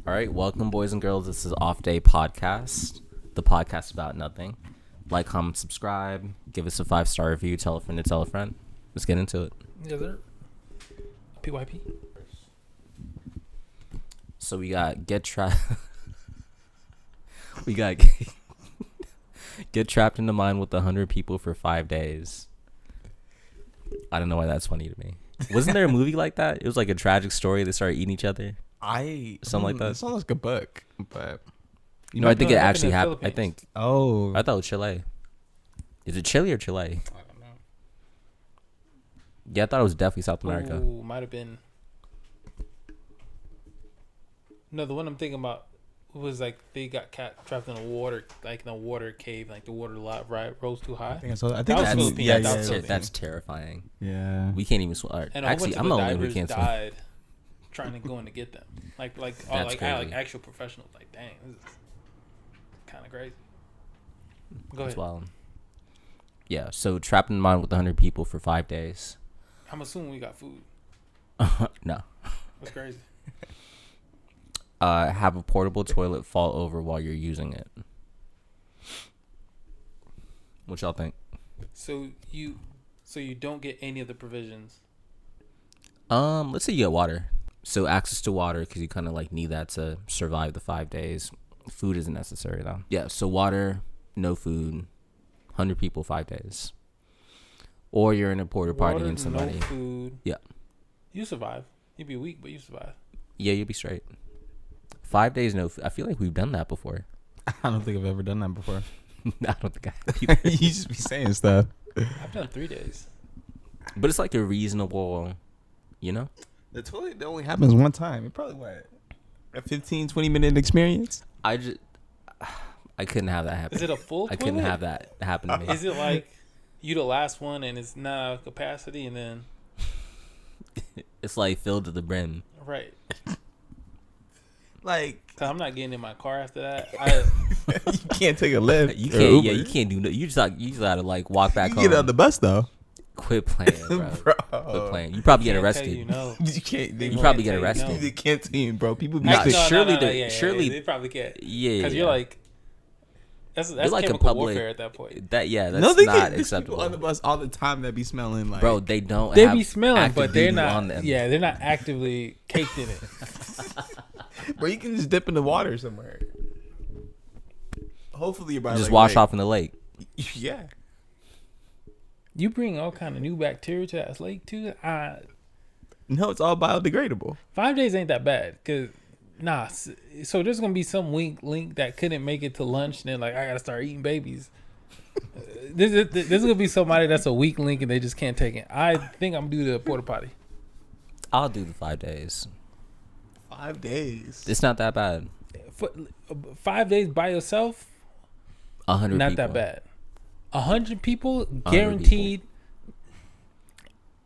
All right, welcome, boys and girls. This is Off Day Podcast, the podcast about nothing. Like, comment, subscribe, give us a 5-star review, tell a friend to tell a friend. Let's get into it. Yes, sir. PYP. So we got get trapped in the mine with 100 people for 5 days. I don't know why that's funny to me. Wasn't there a movie like that? It was like a tragic story. They started eating each other. Something like that. It sounds like a book, but You know, I think it happened actually in the happened. I Philippines. think. I thought it was Chile. Is it Chile or Chile? I don't know. Yeah, I thought it was definitely South America. Ooh, might have been. No, the one I'm thinking about was like they got trapped in a water, like in a water cave, like the water rose too high. think so. I think That was that's Philippines. yeah, That was yeah, Philippines. That's terrifying. yeah. We can't even swim. And Actually, a I'm whole the bunch only of one who divers can't swim. died trying to go in to get them. Like That's crazy. actual professionals. Like, dang, this is kind of crazy. Go That's ahead. wild. Yeah, so trapped in the mine with 100 people for 5 days. I'm assuming we got food. No. That's crazy. Have a portable toilet fall over while you're using it. What y'all think? So you don't get any of the provisions. Let's say you get water. So access to water, because you kind of like need that to survive the 5 days. Food isn't necessary though. Yeah, so water, no food, 100 people, 5 days. Or you're in a porta party Water, and somebody. no food. Yeah. You survive. You'd be weak, but you survive. Yeah, you'll be straight. 5 days, no food. I feel like we've done that before. I don't think I've ever done that before. I don't think I have either. You just be saying stuff. I've done 3 days. But it's like a reasonable, you know? The toilet only happens one time. It probably a 15, 20-minute experience. I couldn't have that happen. Is it a full I toilet? couldn't have that happen to me. Is it like you the last one and it's not a capacity and then It's like filled to the brim. right? Like 'Cause I'm not getting in my car after that. you can't take a lift. You or can't. Yeah, Uber. you can't do. You just gotta like walk back You home. get on the bus though. Quit playing, bro. Bro. Quit playing. You probably get Can't arrested. tell you no. You can't. They You won't probably can't get tell you arrested. no. They can't see him, bro. People be Nah, Actually, surely yeah, surely- they probably can't. Yeah, Because yeah. you're like that's like a chemical public- warfare at that point. That that's no, they not get there's acceptable. people on the bus all the time that be smelling like. Bro, they don't. They have be smelling, active but they're duty not. on them. Yeah, they're not actively caked in it. bro, you can just dip in the water somewhere. Hopefully, you're by Just like, wash lake. off in the lake. Yeah. You bring all kind of new bacteria to that lake too. No, it's all biodegradable. 5 days ain't that bad. So there's gonna be some weak link that couldn't make it to lunch, and then like I gotta start eating babies. There's gonna be somebody that's a weak link and they just can't take it. I think I'm due to the porta potty. I'll do the 5 days. 5 days. It's not that bad. For 5 days by yourself, 100. not people. that bad. 100 people 100 guaranteed.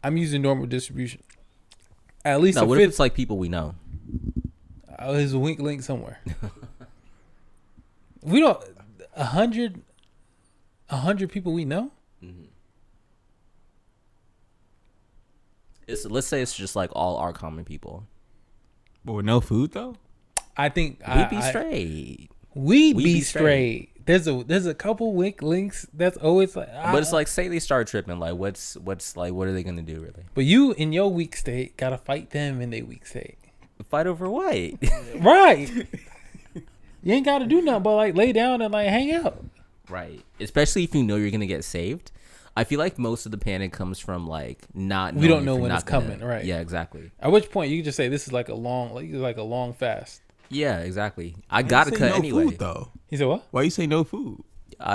I'm using normal distribution. At least No, a what if fifth. it's like people we know? There's a weak link somewhere. We don't 100 people we know. Let's say it's just like all our common people. But with no food though. I think We'd be straight. We We'd be be straight. There's a couple weak links that's always like. But it's like, say they start tripping. Like, what's like, what are they gonna do really? But you in your weak state gotta fight them in their weak state. Fight over what? Right. You ain't gotta do nothing but like lay down and like hang out. Right. Especially if you know you're gonna get saved. I feel like most of the panic comes from like not. We don't knowing know if you're when not it's coming, right. Yeah, exactly. At which point you can just say this is like a long fast. Yeah, exactly. I gotta Why you say cut no anyway. Food, though. He said what? Why you say no food?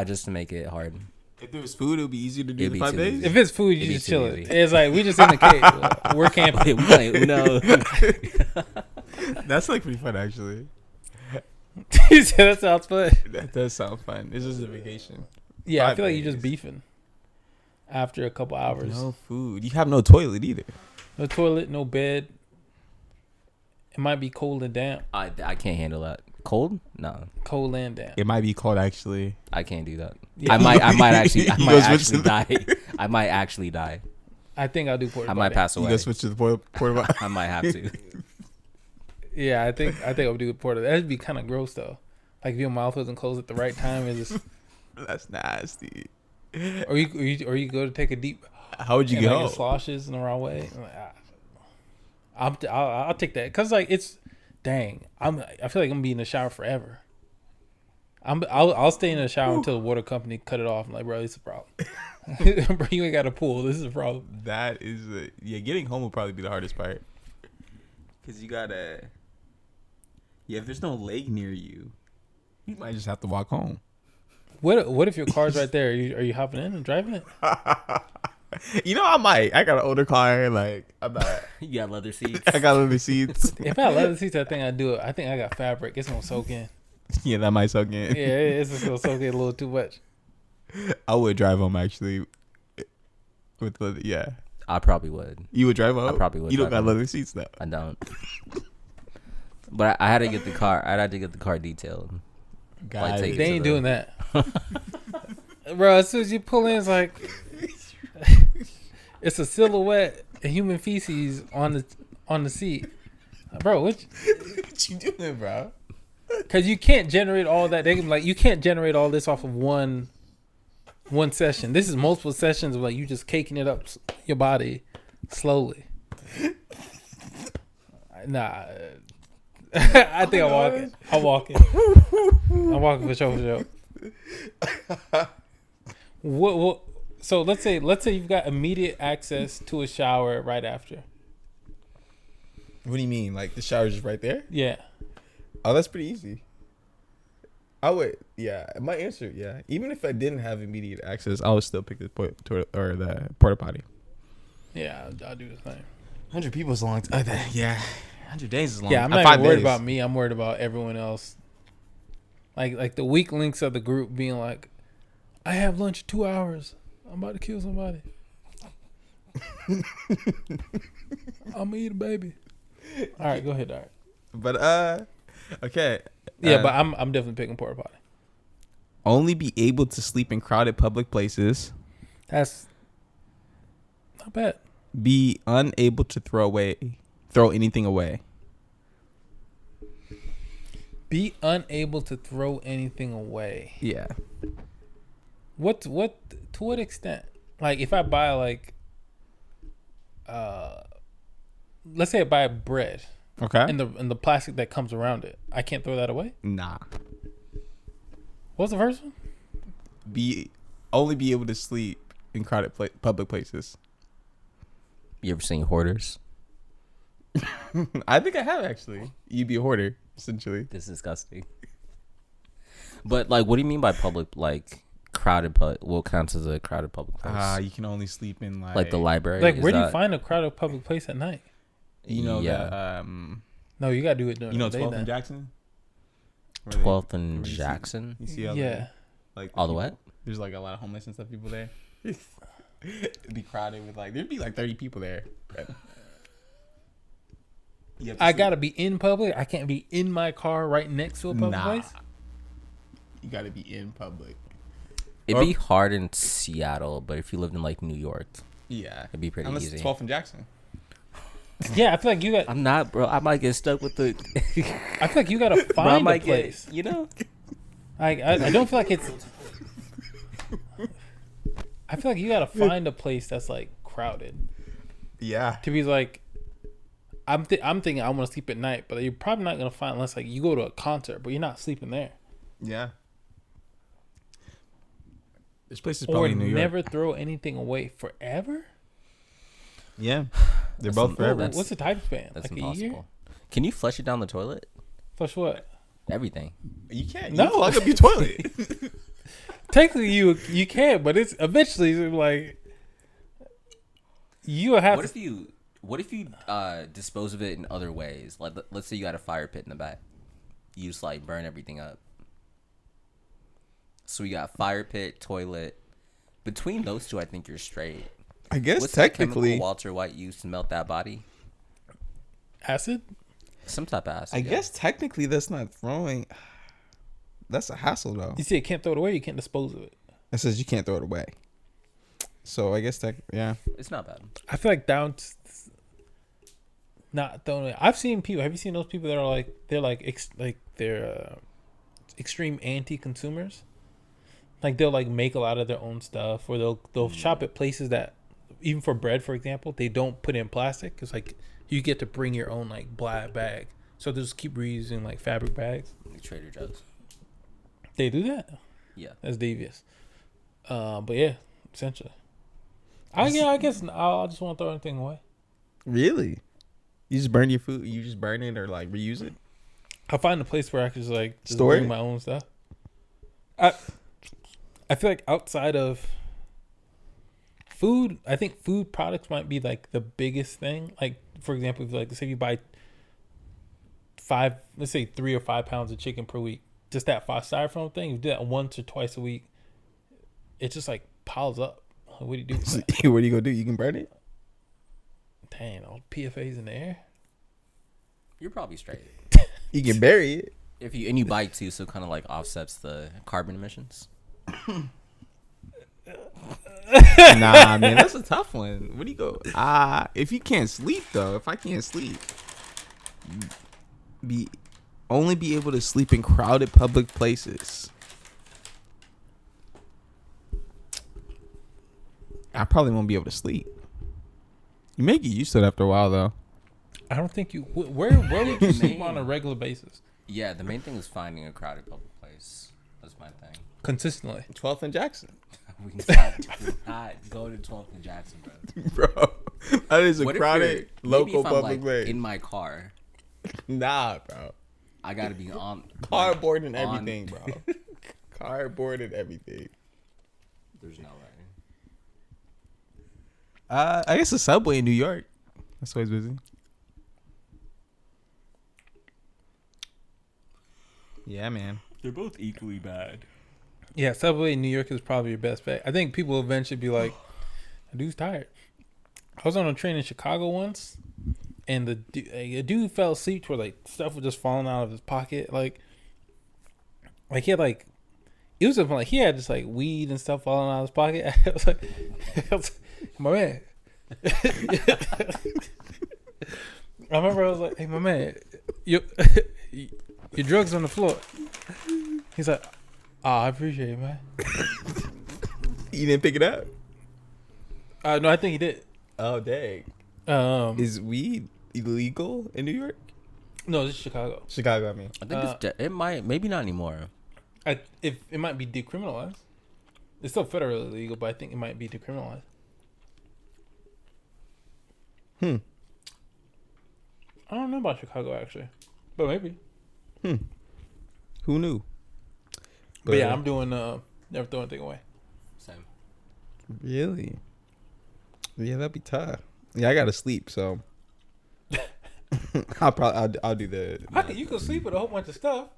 Just to make it hard. If there was food, it would be easier to do It'd the be 5 too days. easy. If it's food, you It'd be just too chill it. easy. It's like we just in the cave. We're camping. We playing Uno. That's like pretty fun actually. He said that sounds fun. That does sound fun. It's just a vacation. Yeah, I 5 feel like you're just days. beefing after a couple hours. No food. You have no toilet either. No toilet, no bed. It might be cold and damp. I can't handle that. Cold? No, Cold and damp. It might be cold actually. I can't do that. Yeah. I might actually You go switch to die. I might actually die. I think I'll do porta I might potty. pass You away. gotta switch to the porta potty. I might have to. Yeah, I think I'll do porta. That'd be kind of gross though. Like if your mouth wasn't closed at the right time, it's just. That's nasty. Or you go to take a deep. How would you and go? Like it sloshes in the wrong way. I'm like, I'll take that because like it's, dang. I feel like I'm gonna be in the shower forever. I'll stay in the shower until the water company cut it off. I'm like, bro, this is a problem. Bro, you ain't got a pool. This is a problem. That is getting home will probably be the hardest part. Cause you gotta. Yeah, if there's no lake near you, you might just have to walk home. What if your car's right there? Are you hopping in and driving it? You know, I might. I got an older car. Like, I'm not. You got leather seats. I got leather seats. If I had leather seats, I think I'd do it. I think I got fabric. It's gonna soak in. Yeah, that might soak in. Yeah, it's just gonna soak in a little too much. I would drive home actually. With leather, yeah. I probably would. You would drive home? I probably would. You don't drive got home. leather seats though. I don't. But I had to get the car. I had to get the car detailed. God, take it They to ain't the- doing that, bro. As soon as you pull in, it's like it's a silhouette of human feces on the seat, bro. what you doing, bro? Because you can't generate all that. They can, like, you can't generate all this off of one session. This is multiple sessions of like you just caking it up your body slowly. Nah, I think I'm walking. I'm walking for sure. What? So let's say you've got immediate access to a shower right after. What do you mean? Like the shower's just right there? Yeah. Oh, that's pretty easy. I would, yeah. My answer, yeah. Even if I didn't have immediate access, I would still pick the the porta potty. Yeah, I'll do the same. 100 people is a long time. Yeah, 100 days is long. Yeah, I'm not even worried about me. I'm worried about everyone else. Like the weak links of the group being like, I have lunch in 2 hours. I'm about to kill somebody. I'm gonna eat a baby. All right, go ahead, Dart. But okay. Yeah, but I'm definitely picking porta potty. Only be able to sleep in crowded public places. That's not bad. Be unable to throw anything away. Be unable to throw anything away. Yeah. What to what extent? Like if I buy like let's say I buy bread Okay. and the plastic that comes around it, I can't throw that away? Nah. What's the first one? Only be able to sleep in crowded public places. You ever seen Hoarders? I think I have actually. You'd be a hoarder, essentially. This is disgusting. But like, what do you mean by public? Like crowded? What counts as a crowded public place? You can only sleep in like the library. Like Is where do you that- find a crowded public place at night? You know Yeah. that No, you gotta do it during you know the day 12th then. and Jackson? 12th and where you see- Jackson. You see all Yeah. like All the people- way? There's like a lot of homeless and stuff people there. It'd be crowded with like there'd be like 30 people there. I gotta be in public. I can't be in my car right next to a public place. You gotta be in public. It'd be hard in Seattle, but if you lived in like New York, Yeah. it'd be pretty Unless easy. it's 12th and Jackson. Yeah, I feel like you got. I'm not, bro. I might get stuck with the. I feel like you gotta Bro, I find a might place. get, you know. I don't feel like it's. I feel like you gotta find a place that's like crowded Yeah. to be like. I'm thinking I want to sleep at night, but you're probably not gonna find unless like you go to a concert, but you're not sleeping there. Yeah. This place is Or probably in New York. never throw anything away forever. Yeah. They're That's both some- forever. that's- What's the time span? That's Like a impossible. year? Can you flush it down the toilet? Flush what? Everything. You can't. No. You plug up your toilet. Technically, you can, but it's eventually like you have What to. if you? What if you dispose of it in other ways? Like, let's say you got a fire pit in the back. You just like burn everything up. So you got fire pit, toilet. Between those two, I think you're straight. I guess What's that technically. chemical Walter White used to melt that body? Acid? Some type of acid. I yeah. guess technically that's not throwing. That's a hassle though. You see, you can't throw it away. You can't dispose of it. It says you can't throw it away. So I guess yeah. It's not bad. I feel like not throwing it. I've seen people. Have you seen those people that are like they're extreme anti-consumers? Like they'll like make a lot of their own stuff, or they'll shop at places that, even for bread, for example, they don't put in plastic. Cause like you get to bring your own like black bag, so they'll just keep reusing like fabric bags. Like Trader Joe's. They do that. Yeah. That's devious. But yeah, essentially. I guess I just want to throw anything away. Really? You just burn your food? You just burn it or like reuse it? I find a place where I can just like Store bring it? my own stuff. I feel like outside of food, I think food products might be like the biggest thing. Like for example, if like say you buy 3 or 5 pounds of chicken per week, just that styrofoam thing, you do that once or twice a week, it just like piles up. What do you do with that? What are you gonna do? You can burn it? Dang, all PFAs in the air. You're probably straight. You can bury it. If you bite too, so kind of like offsets the carbon emissions. Nah, man, that's a tough one. What do you go? If you can't sleep though, if I can't sleep, only be able to sleep in crowded public places. I probably won't be able to sleep. You may get used to it after a while though. I don't think you. Where would you sleep on a regular basis? Yeah, the main thing is finding a crowded public place. That's my thing. Consistently. 12th and Jackson, We can not go to 12th and Jackson, bro. bro. That is a What if crowded maybe local if I'm, public like, place. in my car, Nah, bro. I gotta be on Cardboard and on- everything, bro. Cardboard and everything. There's no way. I guess the subway in New York. That's always busy. Yeah, man. They're both equally bad. Yeah, Subway in New York is probably your best bet. I think people will eventually be like, "The dude's tired." I was on a train in Chicago once, and a dude fell asleep to where like stuff was just falling out of his pocket. Like he had like, it was just like he had just like weed and stuff falling out of his pocket. I was like, my man. I remember I was like, "Hey, my man, your drugs on the floor." He's like, "Oh, I appreciate it, man." You didn't pick it up? No, I think he did. Oh, dang. Is weed illegal in New York? No, this is Chicago. Chicago, I mean. I think it might, maybe not anymore. If it might be decriminalized. It's still federally illegal, but I think it might be decriminalized. I don't know about Chicago actually, but maybe. Who knew? But yeah, I'm doing never throw anything away. Same. Really? Yeah, that'd be tough. Yeah, I gotta sleep, so I'll do the. You could sleep with a whole bunch of stuff.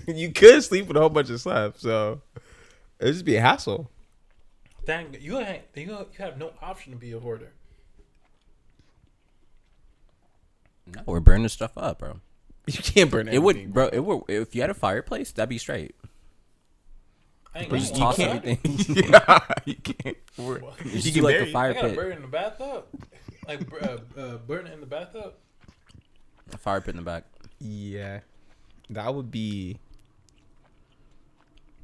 You could sleep with a whole bunch of stuff, so it'd just be a hassle. Dang, you have no option to be a hoarder. No, we're burning stuff up, bro. You can't burn It would, bro. It would if you had a fireplace. That'd be straight. I ain't But got you one. toss can't- everything. Yeah, you can't. You can do like bury a it. fire I gotta pit. burn it in the bathtub. Like burn it in the bathtub. A fire pit in the back. Yeah, that would be.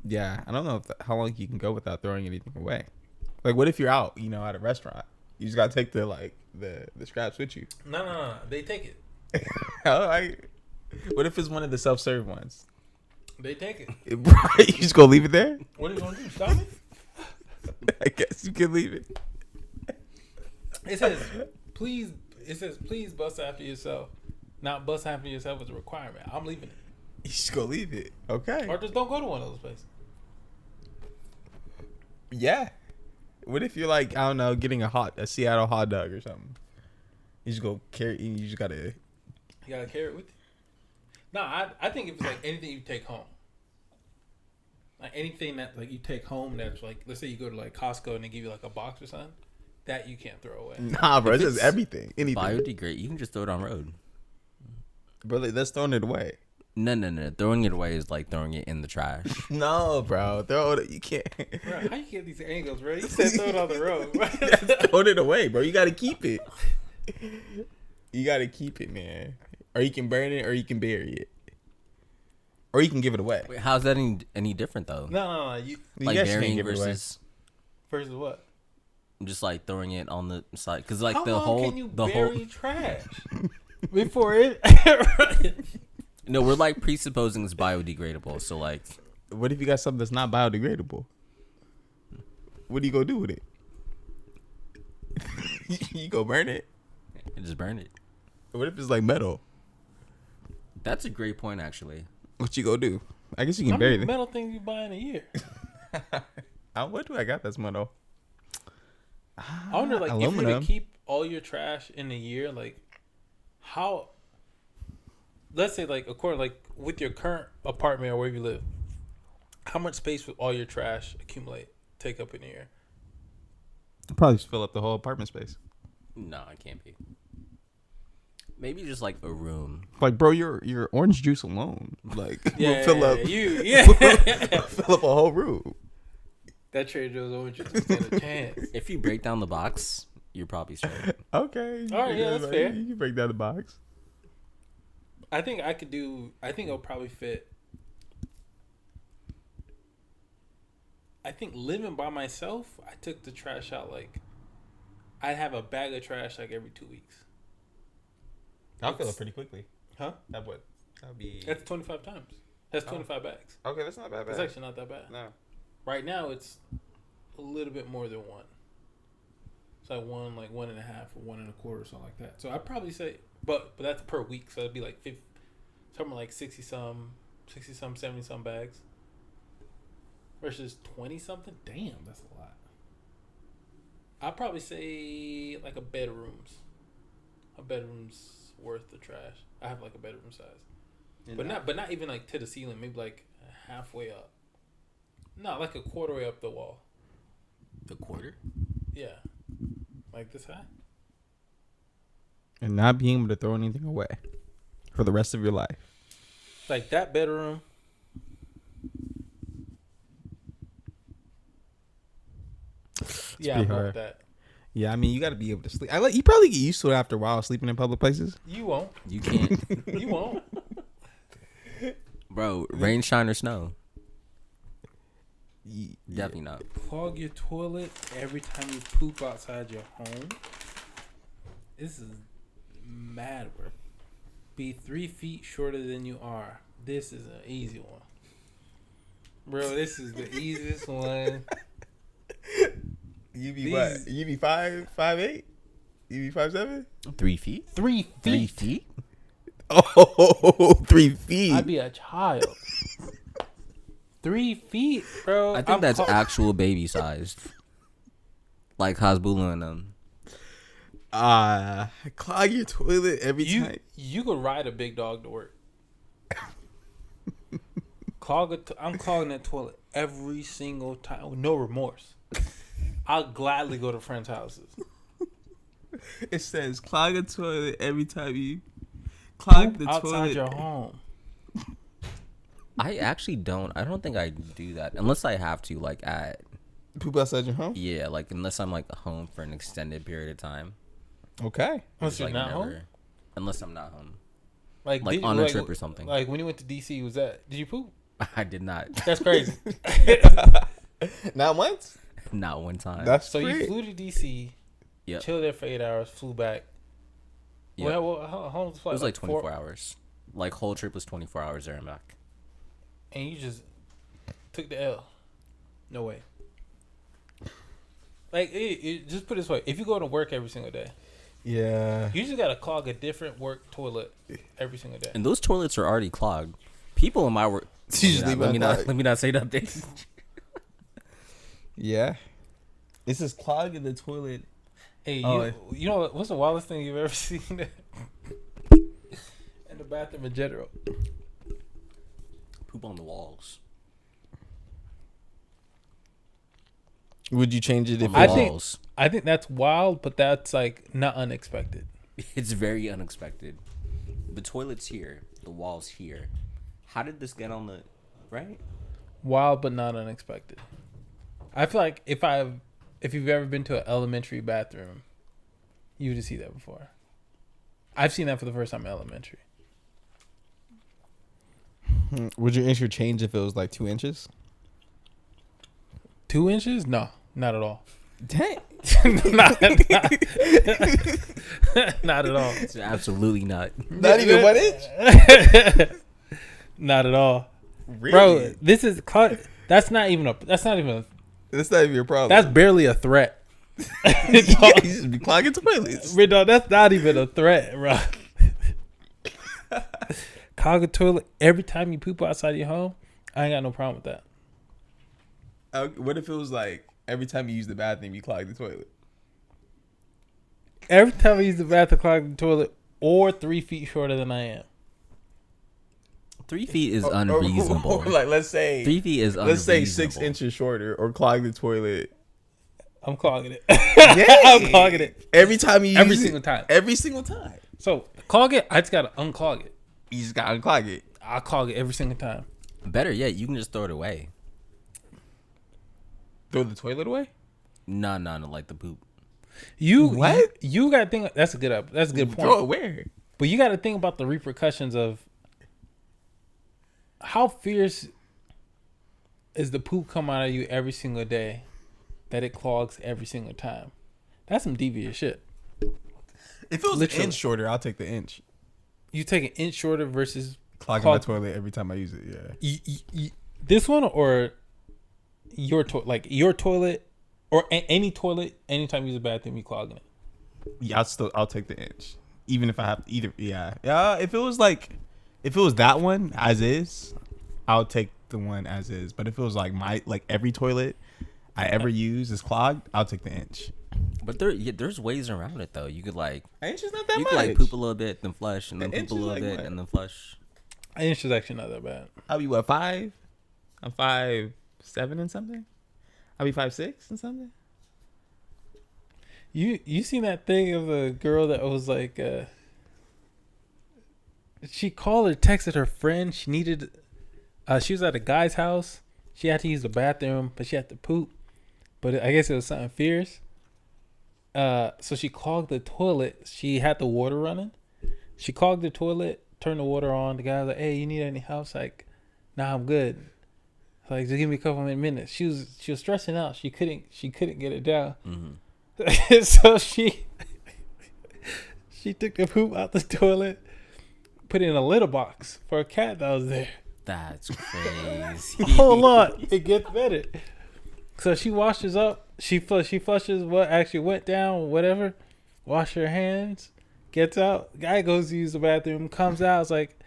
Yeah, I don't know how long you can go without throwing anything away. Like, what if you're out, at a restaurant? You just gotta take the scraps with you. No. They take it. What if it's one of the self-serve ones? They take it. You just gonna leave it there? What are you gonna do? Stop me? I guess you can leave it. It says, please bust after yourself. Not bust after yourself is a requirement. I'm leaving it. You just gonna leave it. Okay. Or just don't go to one of those places. Yeah. What if you're like, I don't know, getting a Seattle hot dog or something? You just go carry. You just gotta. You gotta carry it with you. No, I think if it's like anything you take home. Like anything that like you take home that's like, let's say you go to like Costco and they give you like a box or something, that you can't throw away. Nah, bro. If It's just it's everything. Anything. Biodegrade. You can just throw it on road. Bro, that's throwing it away. No. Throwing it away is like throwing it in the trash. No, bro. Throw it. You can't. Bro, how you get these angles, bro? You said throw it on the road. Throw it away, bro. You gotta keep it. You gotta keep it, man. Or you can burn it, or you can bury it, or you can give it away. Wait, how's that any different though? No. You Like guys can't burying give it away. versus versus what? just like throwing it on the side, because like How the long whole can you the bury whole. trash before it? No, we're like presupposing it's biodegradable. So like, What if you got something that's not biodegradable? What do you go do with it? You go burn it. just burn it. What if it's like metal? That's a great point, actually. What you go do? I guess you How can bury many it. metal things you buy in a year? What do I got that's metal? I wonder, like, if you were Aluminum. to keep all your trash in a year, like, how? Let's say, like, according, like, with your current apartment or where you live, how much space would all your trash take up in a year? Probably just fill up the whole apartment space. No, it can't be. Maybe just like a room. Like, bro, your orange juice alone, like, will fill up fill up a whole room. That Trader Joe's orange juice stand a chance. If you break down the box, you're probably straight. Okay. All right, yeah, that's fair. You can break down the box. I think it'll probably fit. I think living by myself, I took the trash out like, I'd have a bag of trash like every 2 weeks. I'll fill it pretty quickly. Huh? That would be. That's 25 times. That's 25 bags. Okay, that's not bad. It's actually not that bad. No. Right now, it's a little bit more than one. It's like 1.5 or 1.25, something like that. So I'd probably say, but that's per week. So it'd be like 50, something like 60 some, 70 some bags. Versus 20 something. Damn, that's a lot. I'd probably say like a bedroom's worth of trash. I have like a bedroom size, but not even like to the ceiling. Maybe like halfway up. No, like a quarter way up the wall. The quarter? Yeah, like this high. And not being able to throw anything away for the rest of your life. Like that bedroom. Yeah, I'm pretty good hard. with that. Yeah, I mean, you got to be able to sleep. You probably get used to it after a while sleeping in public places. You won't. You can't. You won't. Bro, rain, shine, or snow. Yeah. Definitely not. Clog your toilet every time you poop outside your home. This is mad work. Be 3 feet shorter than you are. This is an easy one. Bro, this is the easiest one. You be These- what? You be 5'8"? You be 5'7"? 3 feet? 3 feet. 3 feet? Oh, 3 feet. I'd be a child. 3 feet, bro. I think that's actual baby sized. Like Hasbula and them. Clog your toilet every time. You could ride a big dog to work. I'm clogging that toilet every single time with no remorse. I'll gladly go to friends' houses. It says clog a toilet every time you clog the Outside toilet. your home. I actually don't. I don't think I do that unless I have to. Like Poop outside your home? yeah, like unless I'm like home for an extended period of time. Okay. Unless Just, you're like, not never- home? Unless I'm not home. Like on a trip or something. Like when you went to DC, did you poop? I did not. That's crazy. Not once? Not one time. That's So you great. flew to DC, Yep. chilled there for 8 hours, flew back. Yep. How long was the flight? It was like 24 4 hours. Like whole trip was 24 hours there and back. And you just took the L. No way. Like, just put it this way: if you go to work every single day, Yeah. you just gotta clog a different work toilet every single day. And those toilets are already clogged. People in my work. You just leave let me it not. at Let me not say nothing. Yeah. It says clog in the toilet. Hey, Oh, you know what's the wildest thing you've ever seen in the bathroom in general? Poop on the walls. Would you change it if On the I think- walls. I think that's wild, but that's like not unexpected. It's very unexpected. The toilet's here. The wall's here. How did this get on the right? Wild, but not unexpected. I feel like if you've ever been to an elementary bathroom, you would see that before. I've seen that for the first time in elementary. Would your inch change if it was like 2 inches? 2 inches? No, not at all. Dang. not at all. It's absolutely not. Not even 1 inch? Not at all, Really? bro. This is that's not even That's not even your problem. that's barely a threat. You just be clogging toilets. Dog, that's not even a threat, bro. Clog a toilet every time you poop outside your home. I ain't got no problem with that. What if it was like every time you use the bathroom, you clog the toilet? Every time I use the bathroom, clog the toilet, or 3 feet shorter than I am. 3 feet is unreasonable. Like let's say 3 feet is unreasonable. let's say 6 inches shorter, or clog the toilet. I'm clogging it. Yay! I'm clogging it Every time you every use single it. time. Every single time. So clog it. I just gotta unclog it. You just gotta unclog it. I'll clog it every single time. Better yet, you can just throw it away. Throw the toilet away? No, like the poop. What? You gotta think. That's a good point. Throw it where? But you gotta think about the repercussions of how fierce is the poop come out of you every single day that it clogs every single time. That's some devious shit. If it was Literally. an inch shorter, I'll take the inch. You take an inch shorter versus Clogging my toilet every time I use it, yeah. this one or your toilet, like your toilet or any toilet, anytime you use a bathroom, you clogging it. Yeah, I'll take the inch. Even if I have either, yeah. If it was that one as is, I'll take the one as is. But if it was like every toilet I ever use is clogged, I'll take the inch. But there's ways around it though. You could like An inch is not that you much. could like poop a little bit, then flush, and then An poop inch a is little like bit, what? and then flush. An inch is actually not that bad. I'll be what, 5? I'm 5'7" and something. I'll be 5'6" and something. You seen that thing of a girl that was like, she called or texted her friend. She needed, she was at a guy's house. She had to use the bathroom, but she had to poop. But I guess it was something fierce. So she clogged the toilet. She had the water running. She clogged the toilet, turned the water on. The guy was like, "Hey, you need any help?" She's like, "Nah, I'm good." Like, just give me a couple minutes. She was stressing out. She couldn't get it down. Mm-hmm. So she took the poop out the toilet, put it in a litter box for a cat that was there. That's crazy. Hold on, it gets better. So she washes up. She flushes what actually went down, whatever. Wash her hands. Gets out. Guy goes to use the bathroom. Comes out. It's like,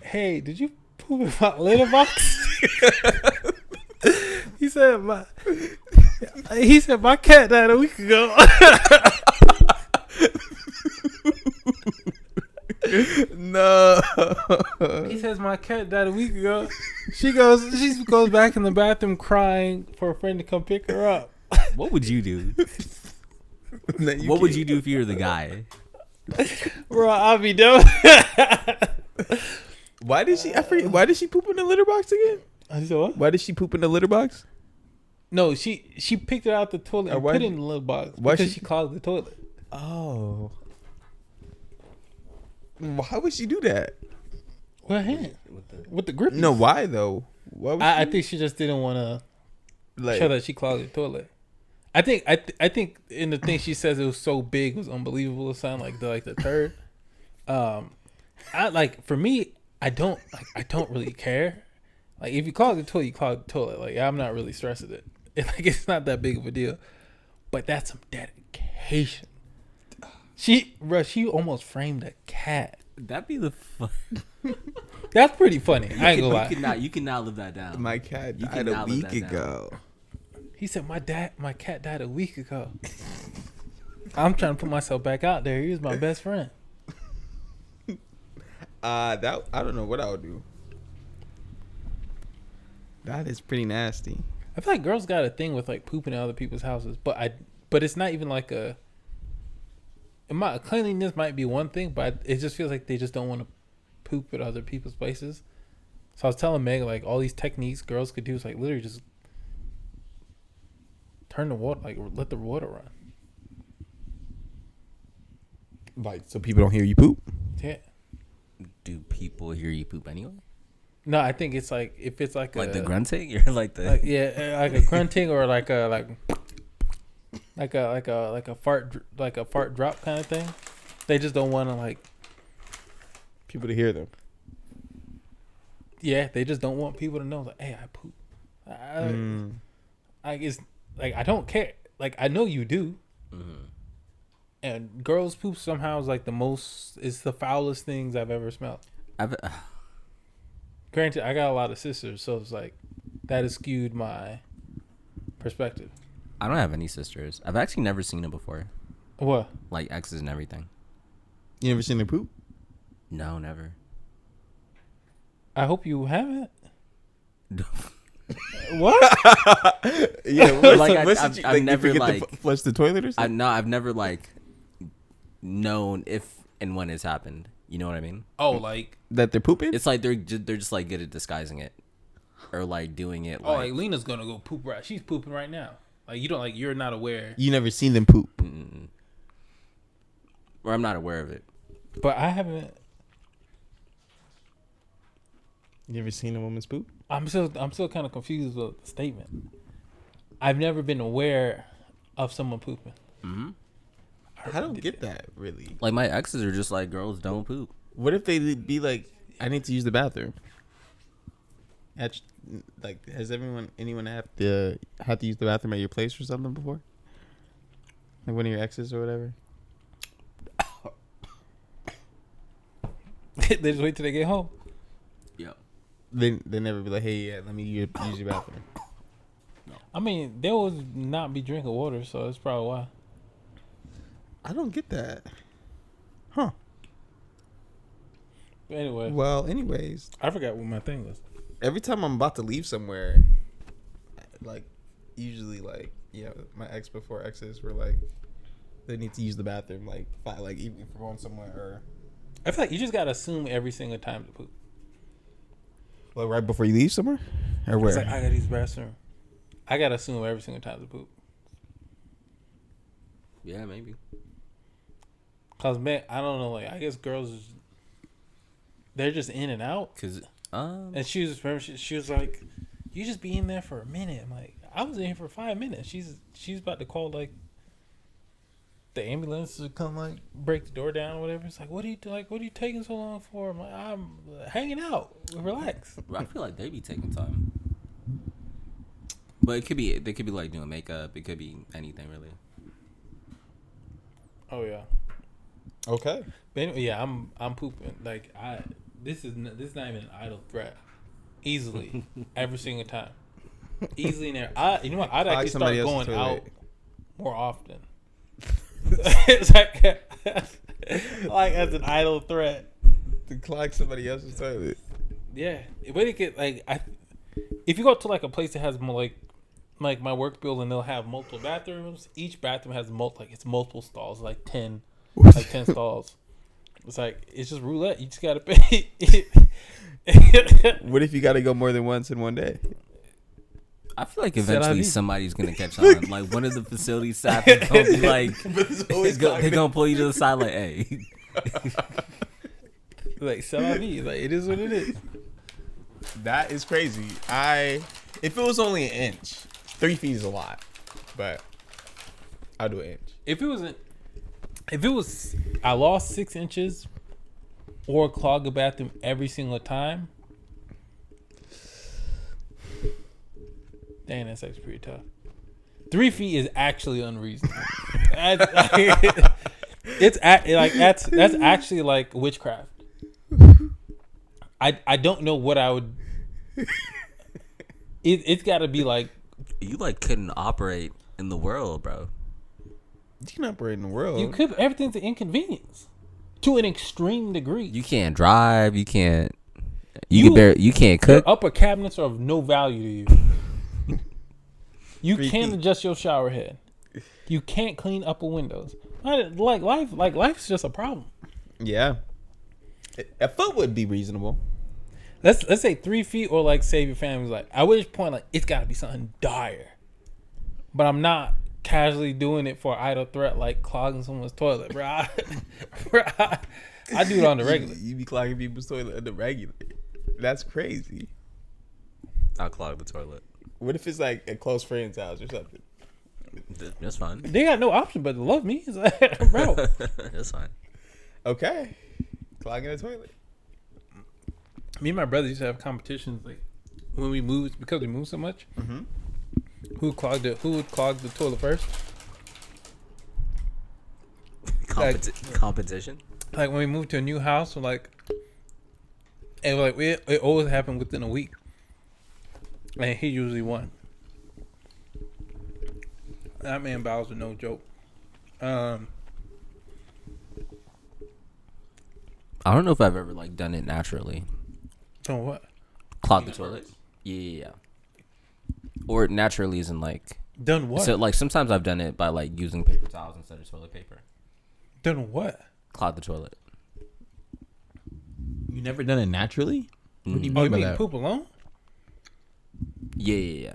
"Hey, did you poop in my litter box?" He said, "My cat died a week ago." No. He says, "My cat died a week ago." She goes back in the bathroom crying for a friend to come pick her up. What would you do? What would you do if you were the guy? Bro, I'll be done. Why did she poop in the litter box again? I said, what? Why did she poop in the litter box? No, she picked it out the toilet and why put it she- in the little box why because she- she clogged the toilet. Oh. Why would she do that? What hand? With the grip? No, why though? Why would I think she just didn't want to like, show that she clogged the toilet. I think in the thing she says it was so big, it was unbelievable. It sounded like the turd. I like, for me, I don't really care. Like, if you clog the toilet, you clog the toilet. Like, I'm not really stressing it. It's not that big of a deal. But that's some dedication. She almost framed a cat. That'd be the fun. That's pretty funny. I ain't gonna lie. You cannot live that down. my cat You died a cannot live week that down. ago? He said, my cat died a week ago. I'm trying to put myself back out there. He was my best friend. That I don't know what I would do. That is pretty nasty. I feel like girls got a thing with like pooping in other people's houses, but it's not even like cleanliness might be one thing, but it just feels like they just don't want to poop at other people's places. So I was telling Meg, like, all these techniques girls could do is like literally just turn the water, like let the water run. Like, so people don't hear you poop. Yeah. Do people hear you poop anyway? No, I think it's like if it's like Like a, the grunting? You're like the like a grunting or like a fart drop kind of thing. They just don't want to like. People to hear them. Yeah, they just don't want people to know like, hey, I poop. It's like I don't care. Like I know you do. Mm-hmm. And girls poop somehow is like it's the foulest things I've ever smelled. Granted, I got a lot of sisters, so it's like that has skewed my perspective. I don't have any sisters. I've actually never seen it before. What? Like exes and everything. You never seen their poop? No, never. I hope you haven't. What? Yeah, Like, I've never, like, flush the toilet or something. I've never like known if and when it's happened. You know what I mean? Oh, like That they're pooping? It's like they're just like good at disguising it, or like doing it. like Lena's gonna go poop right. She's pooping right now. Like you don't like you're not aware. You never seen them poop. Or I'm not aware of it. But I haven't. You ever seen a woman's poop? I'm still kind of confused with the statement. I've never been aware of someone pooping. Mm-hmm. I don't get that really. Like my exes are just like, girls don't poop. What if they be like, I need to use the bathroom? Like, has anyone have to use the bathroom at your place or something before? Like one of your exes or whatever? They just wait till they get home. Yeah. They never be like, hey, yeah, let me use your bathroom. I mean, they will not be drinking water, so that's probably why. I don't get that. Huh. But anyway. Well, anyways. I forgot what my thing was. Every time I'm about to leave somewhere, like, usually, like, my before exes were like, they need to use the bathroom, like, even if we're going somewhere or... I feel like you just gotta assume every single time to poop. Like, right before you leave somewhere? Or where? It's like, I gotta use the bathroom. I gotta assume every single time to poop. Yeah, maybe. Cause man, I don't know. Like I guess girls, they're just in and out. Cause and she was like, "You just be in there for a minute." I'm like, I was in here for 5 minutes. She's about to call like the ambulance to come like break the door down or whatever. It's like, what are you taking so long for? I'm like, I'm hanging out. Relax. I feel like they be taking time. But they could be like doing makeup. It could be anything really. Oh yeah. Okay. But anyway, yeah, I'm pooping. Like this is not even an idle threat. Easily, every single time. Easily in there. You know what? I'd actually start going out more often. It's like as an idle threat to clog somebody else's toilet. Yeah, but it get like if you go to like a place that has more like my work building, they'll have multiple bathrooms. Each bathroom has multiple stalls, like 10 stalls. It's like it's just roulette. You just gotta pay. What if you gotta go more than once in one day? I feel like eventually somebody's gonna catch on. Like one of the facility staff is gonna be like, they're gonna pull you to the side, like, hey, like c'est la vie. Like it is what it is. That is crazy. If it was only an inch, 3 feet is a lot, but I'll do an inch. If it was, I lost 6 inches, or clog the bathroom every single time. Dang, that's actually pretty tough. 3 feet is actually unreasonable. That's actually like witchcraft. I don't know what I would. It's got to be like you like couldn't operate in the world, bro. You can operate in the world. You could. Everything's an inconvenience to an extreme degree. You can't drive. You can't. You can't cook. Your upper cabinets are of no value to you. You can't adjust your shower head. You can't clean upper windows. Like life's just a problem. Yeah, a foot would be reasonable. Let's say 3 feet, or like save your family's life. At which point, like it's got to be something dire. But I'm not casually doing it for idle threat, like clogging someone's toilet, bro. I do it on the regular. You be clogging people's toilet on the regular. That's crazy. I'll clog the toilet. What if it's like a close friend's house or something? That's fine. They got no option but to love me. It's like, bro. That's fine. Okay. Clogging the toilet. Me and my brother used to have competitions like when we moved, because we moved so much. Mm-hmm. Who would clog the toilet first? Competition? Like when we moved to a new house, it always happened within a week. And he usually won. That man Bowser, no joke. I don't know if I've ever like done it naturally. So what? Clog the toilet? Yeah. Or naturally isn't like. Done what? So like sometimes I've done it by like using paper towels instead of toilet paper. Done what? Clog the toilet. You never done it naturally? What do you Oh, mean you by mean that? poop alone? Yeah.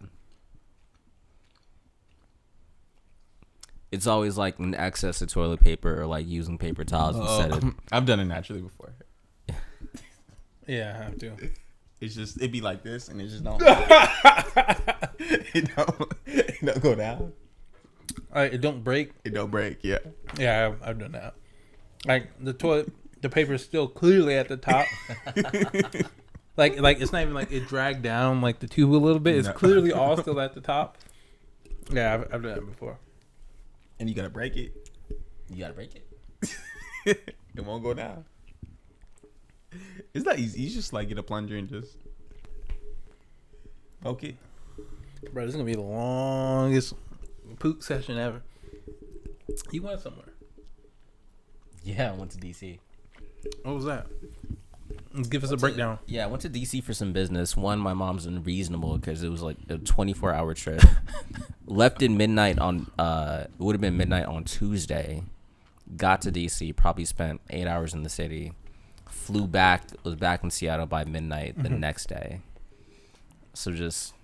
It's always like an excess of toilet paper or like using paper towels instead of. I've done it naturally before. Yeah, I have to. It's just it'd be like this, and it just don't. it don't go down. It don't break. It don't break. Yeah. Yeah, I've done that. Like the toilet, the paper is still clearly at the top. like it's not even like it dragged down like the tube a little bit. It's No. clearly all still at the top. Yeah, I've done that before. And you gotta break it. You gotta break it. It won't go down. It's not easy. You just like get a plunger and just poke it. Bro, this is gonna be the longest poop session ever. You went somewhere. Yeah, I went to DC. What was that? Give us a breakdown. Yeah, I went to DC for some business. One, my mom's unreasonable because it was like a 24-hour trip. Left at midnight on it would have been midnight on Tuesday. Got to DC, probably spent 8 hours in the city. Flew back, was back in Seattle by midnight the next day. So just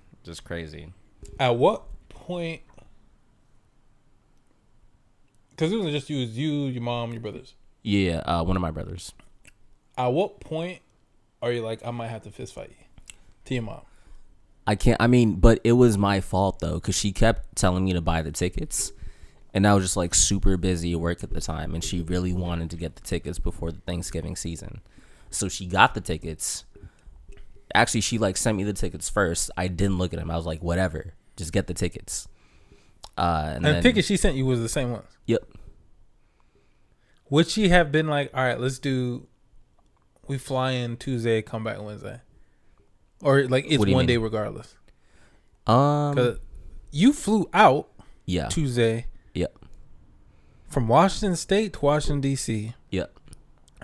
crazy. At what point? Because it was just you, your mom, your brothers. Yeah, one of my brothers. At what point are you like, I might have to fist fight you to your mom? But it was my fault though, because she kept telling me to buy the tickets. And I was just like super busy at work at the time. And she really wanted to get the tickets before the Thanksgiving season. So she got the tickets. Actually, she like sent me the tickets first. I didn't look at them. I was like, whatever, just get the tickets. And the then, tickets she sent you was the same ones. Yep. Would she have been like, all right, we fly in Tuesday, come back Wednesday? Or like it's one day regardless? Because you flew out Tuesday. Yep. From Washington State to Washington, D.C. Yep.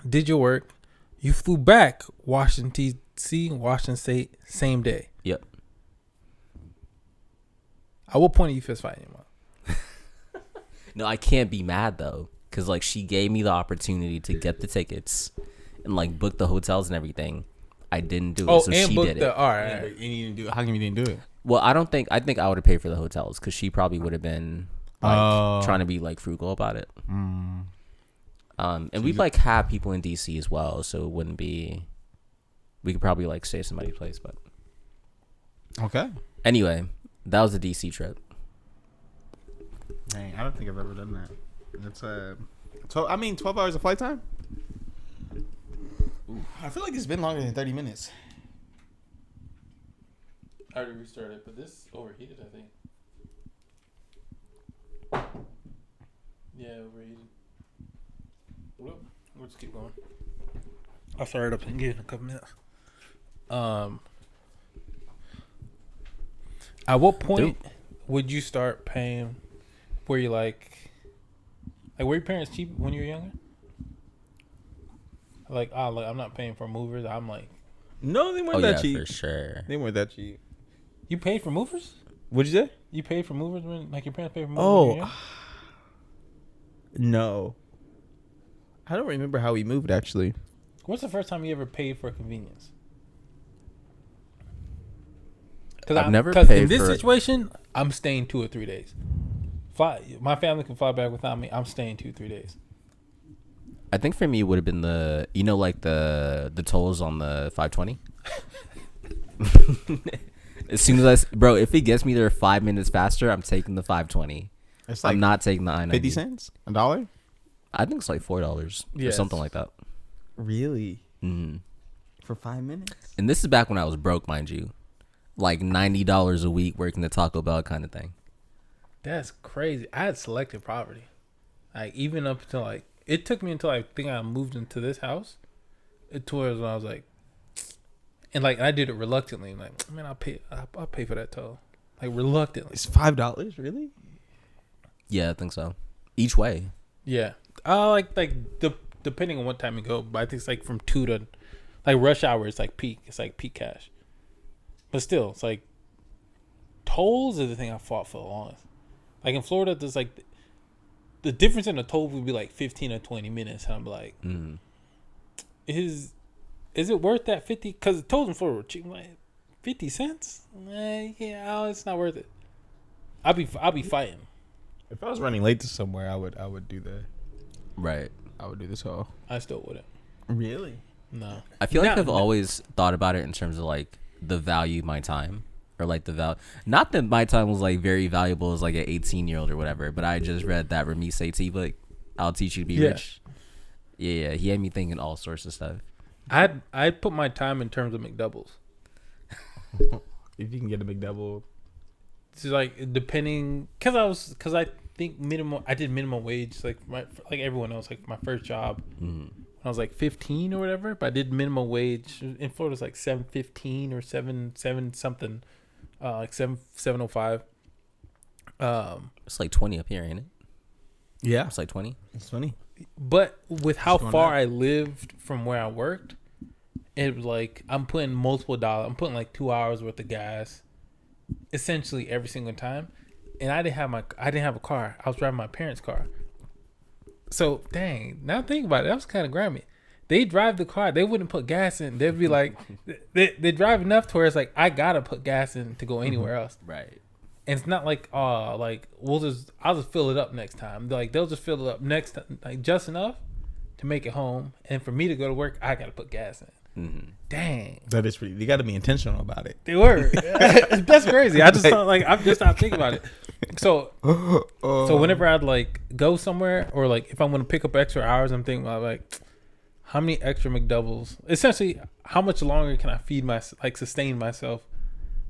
Did your work. You flew back Washington, D.C., Washington State, same day. Yep. At what point are you fist fighting your mom? No, I can't be mad though, because like she gave me the opportunity to get the tickets and like book the hotels and everything. I didn't do it, so she did it. All right. And you didn't do it. How come you didn't do it? Well, I think I would have paid for the hotels because she probably would have been like trying to be like frugal about it. And so we'd like have people in DC as well, so it wouldn't be. We could probably like stay at somebody's place, but Okay. anyway, that was a DC trip. Dang, I don't think I've ever done that. That's 12 hours of flight time. Ooh, I feel like it's been longer than 30 minutes. I already restarted, but this overheated, I think. Yeah, overheated. Well, we'll just keep going. I'll start it up again in a couple minutes. At what point would you start paying? Were you like were your parents cheap when you were younger? Like, I'm not paying for movers. I'm like, No, they weren't that cheap. For sure. They weren't that cheap. you paid for movers? What'd you say? You paid for movers when, like, your parents paid for movers? When you were young? No. I don't remember how we moved actually. What's the first time you ever paid for convenience? Because I've never Because paid in this for- situation, I'm staying 2 or 3 days. My family can fly back without me. I'm staying 2-3 days. I think for me it would have been like the tolls on the 520. As soon as bro, if it gets me there 5 minutes faster, I'm taking the 520. It's like I'm not taking the I-90. 50 cents? $1? I think it's like $4 or something like that. Really? Mm-hmm. For 5 minutes? And this is back when I was broke, mind you, like $90 a week working the Taco Bell kind of thing. That's crazy. I had selective poverty. Like even up until like it took me until I think I moved into this house. It towards when I was like, and like I did it reluctantly. Like man, I'll pay for that toll. Like reluctantly. It's $5, really? Yeah, I think so. Each way. Yeah. Depending on what time you go, but I think it's like from 2 to like rush hour. It's like peak. It's like peak cash. But still, it's like tolls are the thing I fought for the longest. Like in Florida, there's like the difference in the toll would be like 15 or 20 minutes. And I'm like, is it worth that 50? Because the tolls in Florida were cheap. Like 50 cents? Yeah, it's not worth it. I'll be fighting. If I was running late to somewhere, I would do that. Right. I would do this all. I still wouldn't. Really? No. I feel like I've always thought about it in terms of like the value of my time. Or like the value, not that my time was like very valuable as like an 18-year-old or whatever, but I just read that Remy Sethi book, I'll Teach You to Be Rich. Yeah, he had me thinking all sorts of stuff. I'd put my time in terms of McDoubles. If you can get a McDouble. It's like depending, cause I think I did minimum wage like everyone else, like my first job when I was like 15 or whatever, but I did minimum wage in Florida. It's like $7.15 or seven something, like $7.05. It's like 20 up here, ain't it? Yeah. It's like 20. It's funny. But with how Just far I lived from where I worked, it was like I'm putting multiple dollars. I'm putting like 2 hours worth of gas, essentially every single time. And I didn't have a car. I was driving my parents' car. So dang, now think about it. That was kind of grimy. They drive the car. They wouldn't put gas in. They'd be like, they drive enough to where it's like I gotta put gas in to go anywhere else. Right. And it's not like I'll just fill it up next time. Like they'll just fill it up next time, like just enough to make it home. And for me to go to work, I gotta put gas in. Mm-hmm. Dang, That is pretty. You got to be intentional about it. they were. That's crazy. I just thought I'm just not thinking about it. So whenever I'd like go somewhere or like if I'm gonna pick up extra hours, I'm thinking about like how many extra McDoubles. Essentially, how much longer can I sustain myself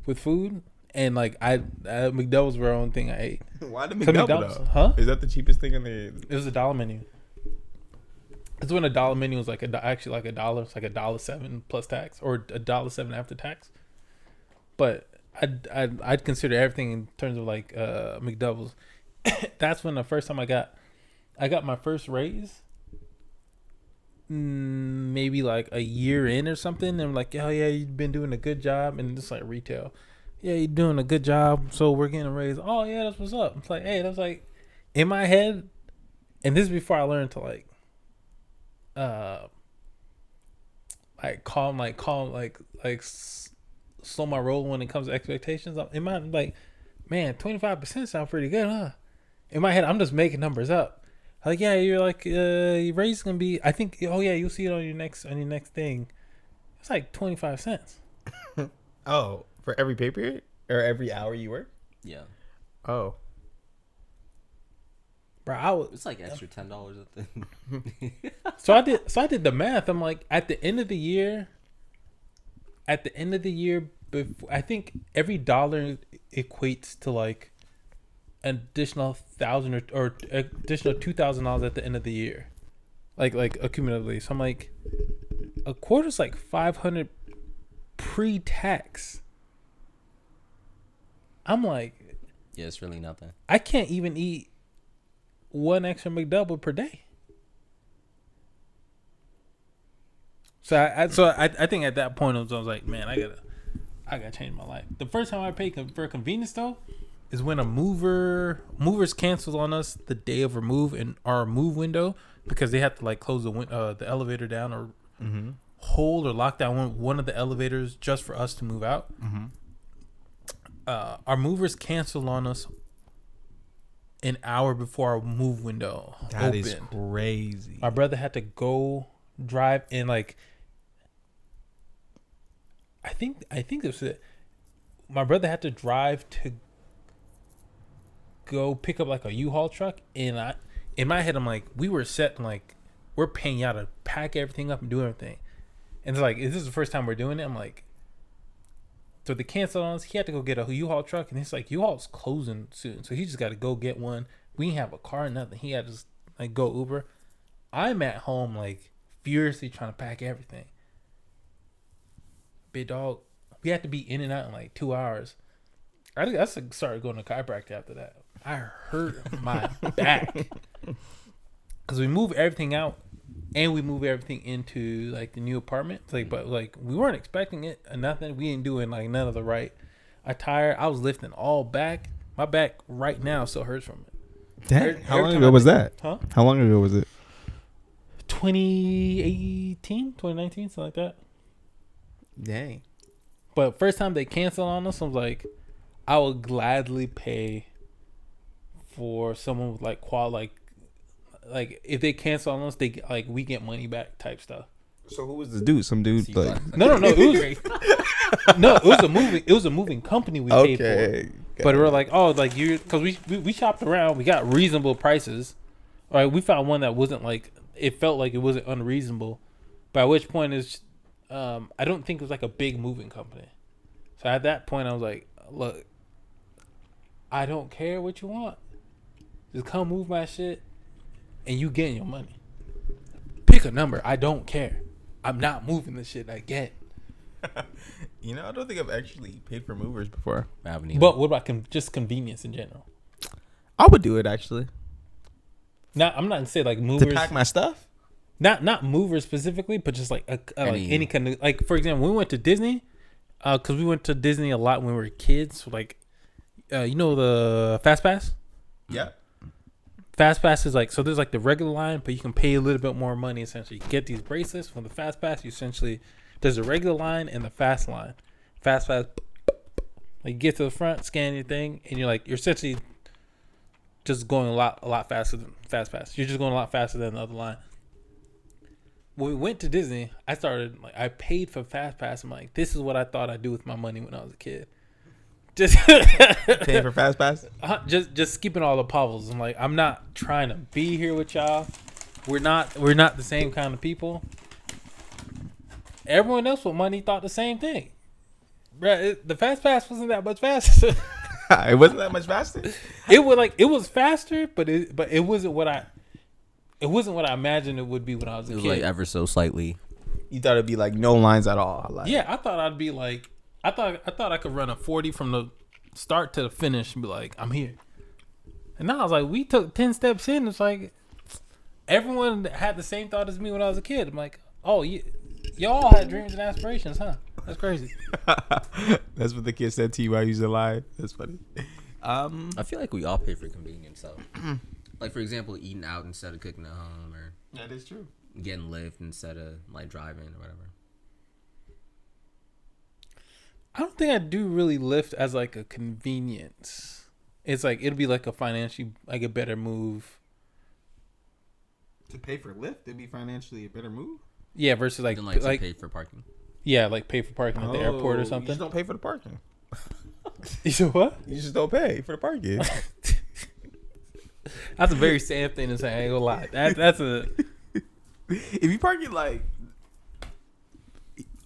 with food? And like McDoubles were the only thing I ate. Why the McDouble, McDouble? huh? Is that the cheapest thing in the? It was $1 menu. It's when $1 menu was actually like $1. It's like $1.07 plus tax or $1.07 after tax. But I'd consider everything in terms of like McDoubles. That's when the first time I got my first raise. Maybe like a year in or something. And I'm like, oh yeah, you've been doing a good job. And just like retail, yeah, you're doing a good job. So we're getting a raise. Oh yeah, that's what's up. It's like, hey, that's like in my head. And this is before I learned to like slow my roll when it comes to expectations. In my head, like, man, 25% sound pretty good, huh? In my head, I'm just making numbers up. Like, yeah, you're like, your raise is gonna be. I think, oh yeah, you'll see it on your next thing. It's like 25 cents. Oh, for every pay period or every hour you work? Yeah. Oh, Bro, It's like extra $10 a thing. So I did the math. I'm like, at the end of the year, before, I think every dollar equates to like an additional $1,000 or additional $2,000 at the end of the year, like accumulatively. So I'm like, a quarter's like $500 pre-tax. I'm like, Yeah, it's really nothing. I can't even eat one extra McDouble per day. So I think at that point I was like, man, I gotta change my life. The first time I paid for convenience though is when a movers canceled on us the day of remove in our move window because they had to like close the elevator down or hold or lock down one of the elevators just for us to move out. Our movers canceled on us, an hour before our move window That opened. is crazy. My brother had to go drive and like. I think this was it. My brother had to drive to go pick up like a U-Haul truck, and in my head I'm like, we were set, like we're paying y'all to pack everything up and do everything, and it's like, is this the first time we're doing it? I'm like, so they canceled on us. He had to go get a U-Haul truck, and it's like U-Haul's closing soon, so he just got to go get one. We didn't have a car, nothing. He had to just like go Uber. I'm at home like furiously trying to pack everything. Big dog, we had to be in and out in like 2 hours. I started going to chiropractor after that. I hurt my back because we moved everything out and we moved everything into like the new apartment. Like, but like we weren't expecting it or nothing. We didn't do it like none of the right. I was lifting all back. My back right now still hurts from it. Dang. How long ago was that? Huh? How long ago was it? 2018, 2019, something like that. Dang. But first time they canceled on us, I was like, I would gladly pay for someone with like like if they cancel on us, they like we get money back type stuff. So who was the dude? Some dude like No. It was a moving company we paid for. But we're like, oh, like you, because we shopped around, we got reasonable prices. All right, we found one that wasn't like, it felt like it wasn't unreasonable. By which point is, I don't think it was like a big moving company. So at that point, I was like, look, I don't care what you want. Just come move my shit, and you getting your money. Pick a number. I don't care. I'm not moving the shit again. You know, I don't think I've actually paid for movers before. I haven't either. But what about just convenience in general? I would do it actually. Not, I'm not gonna say like movers. To pack my stuff? Not movers specifically, but just like like any kind of, like, for example, when we went to Disney, because we went to Disney a lot when we were kids. So like, you know the Fast Pass. Yeah. Fast Pass is like, so there's like the regular line, but you can pay a little bit more money essentially. You get these bracelets from the Fast Pass. You essentially, there's a regular line and the fast line. Fast Pass, like you get to the front, scan your thing, and you're essentially just going a lot faster than Fast Pass. You're just going a lot faster than the other line. When we went to Disney, I paid for Fast Pass. I'm like, this is what I thought I'd do with my money when I was a kid. Just Paying for Fast Pass? just skipping all the pauses. I'm like, I'm not trying to be here with y'all. We're not the same kind of people. Everyone else with money thought the same thing. Bruh, the Fast Pass wasn't that much faster. It wasn't that much faster? It was faster, but it wasn't what I imagined it would be when I was a it was kid. like ever so slightly. You thought it'd be like no lines at all? Like, Yeah, I thought I'd be like, I thought I could run a 40 from the start to the finish and be like, I'm here. And now I was like, we took 10 steps in. It's like everyone had the same thought as me when I was a kid. I'm like, oh, y'all had dreams and aspirations, huh? That's crazy. That's what the kid said to you while you was alive. That's funny. I feel like we all pay for convenience. So, like for example, eating out instead of cooking at home, or That is true. getting Lyft instead of like driving or whatever. I don't think I do really Lyft as like a convenience. It's like, it'd be like a financially, like a better move. To pay for Lyft, it'd be financially a better move. Yeah, versus like, Then, like pay for parking. yeah, like pay for parking at the airport or You something. just don't pay for the parking. You said what? You just don't pay for the parking. That's a very sad thing to say. I ain't gonna lie. That's a. If you park it like,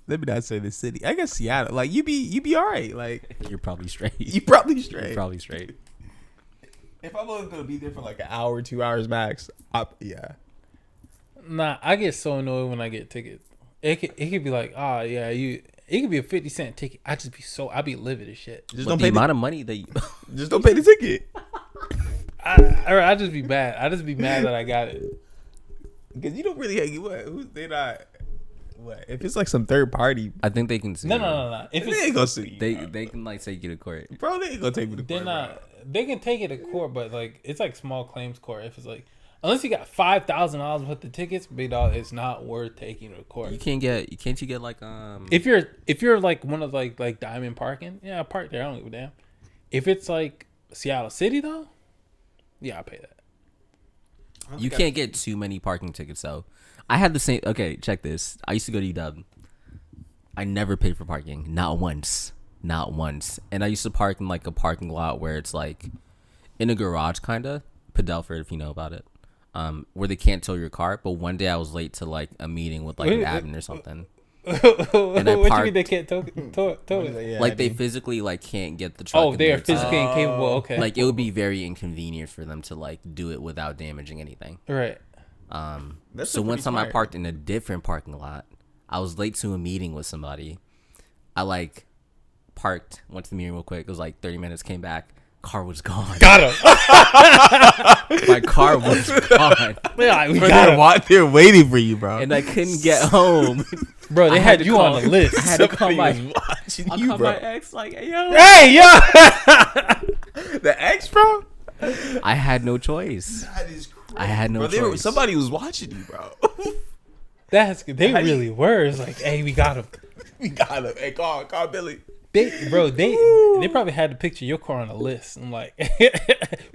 let me not say the city. I guess Seattle. Like you be all right. Like You're probably straight. you probably straight. You're probably straight. If I'm only gonna be there for like an hour, 2 hours max, yeah. Nah, I get so annoyed when I get tickets. It could be like, oh yeah, it could be a 50-cent ticket. I be livid as shit. Just But don't the pay amount of money that you just don't pay the ticket. I just be mad. I just be mad that I got it. Because you don't really they're not. What if it's like some third party? I think they can sue. No. If They ain't gonna sue you, They can like take you to court. bro. They ain't gonna take me to they're court. not, they can take it to court, but like it's like small claims court. If it's like, unless you got $5,000 worth of tickets, big dog, it's not worth taking to court. You can't get like If you're like one of like Diamond Parking, yeah, park there. I don't give a damn. If it's like Seattle City though, Yeah, I'll pay that. You can't get too many parking tickets though. I had the same. Okay, check this. I used to go to UW. I never paid for parking, not once, And I used to park in like a parking lot where it's like in a garage, kinda. Padelford, if you know about it, where they can't tow your car. But one day I was late to like a meeting with like an admin or something. What do you mean they can't tow it? Yeah, Like they physically like can't get the truck. Oh, in they are there to- physically incapable. Okay. Like it would be very inconvenient for them to like do it without damaging anything. right. That's So pretty one time I smart. parked in a different parking lot. I was late to a meeting with somebody. I like parked, went to the meeting real quick. It was like 30 minutes, came back. Car was gone. Got him. My car was gone. Yeah, we Bro, got him. they're waiting for you, bro. And I couldn't get home. Bro, they I had to you call- on the list. I had to call my, watching I you, called bro. my ex like, hey, yo. Hey, yo. The ex, bro. I had no choice. That is crazy. I had no Bro, choice. somebody was watching you, bro. They How do you- really were. It's like, hey, we got him. We got him. Hey, call Billy. They probably had to picture your car on a list. I'm like,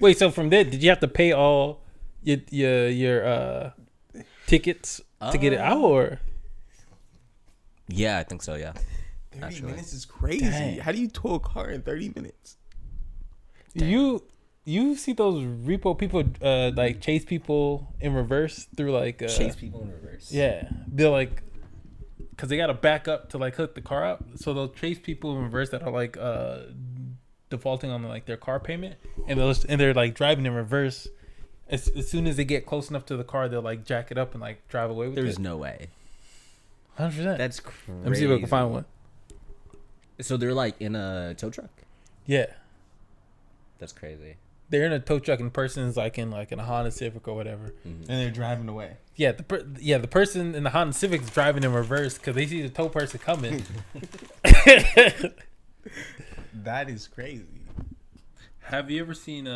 wait. So from there, did you have to pay all your tickets to get it out, or? Yeah, I think so, yeah. 30 Actually. minutes is crazy. Dang. How do you tow a car in 30 minutes? You see those repo people like chase people in reverse through like Chase people in reverse. yeah, they're like, because they got to back up to like hook the car up, so they'll chase people in reverse that are like defaulting on like their car payment, and they're like driving in reverse. As soon as they get close enough to the car, they'll like jack it up and like drive away with There's it. no way. 100%. That's crazy. Let me see if I can find one. So they're like in a tow truck? Yeah, That's crazy. they're in a tow truck and the person's like in a Honda Civic or whatever. And they're driving away. Yeah, the person in the Honda Civic's driving in reverse because they see the tow person coming. That is crazy. Have you ever seen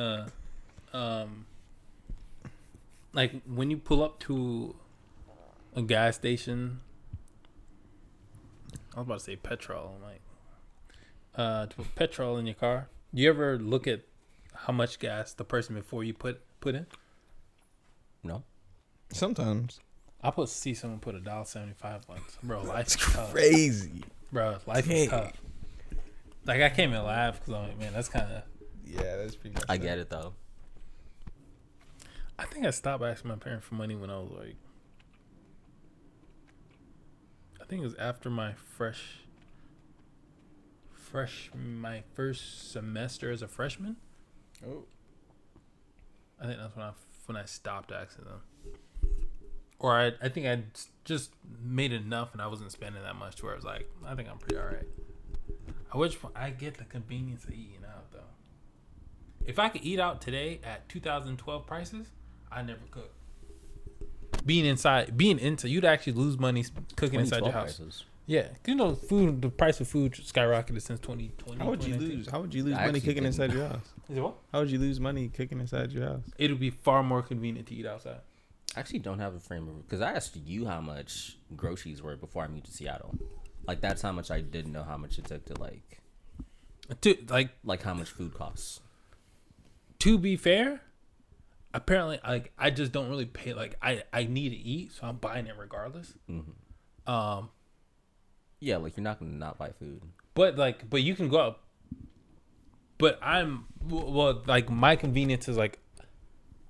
like when you pull up to a gas station? I was about to say petrol. I'm like, to put petrol in your car. Do you ever look at how much gas the person before you put in? No? Sometimes. I see someone put $1.75 once. Bro, life is tough. Crazy. Bro, life is tough. Like I can't even laugh because I'm like, man, that's kind of. Yeah, that's pretty much I get it though. I think I stopped asking my parents for money when I was like, I think it was after my my first semester as a freshman. Oh. I think that's when I stopped asking them. Or I think I just made enough and I wasn't spending that much to where I was like, I think I'm pretty all right. I get the convenience of eating out though. If I could eat out today at 2012 prices, I never cook. Being inside, you'd actually lose money cooking inside your house. Prices. Yeah, 'cause the price of food skyrocketed since 2020. How would you 2019. lose? How would you lose I money actually cooking didn't. inside your house? Is it what? How would you lose money cooking inside your house? It would be far more convenient to eat outside. I actually don't have a frame of because I asked you how much groceries were before I moved to Seattle. Like that's how much I didn't know how much it took to like how much food costs. To be fair, apparently, like I just don't really pay. Like I need to eat, so I'm buying it regardless. Mm-hmm. Yeah, like you're not gonna not buy food. But you can go up. But like my convenience is like,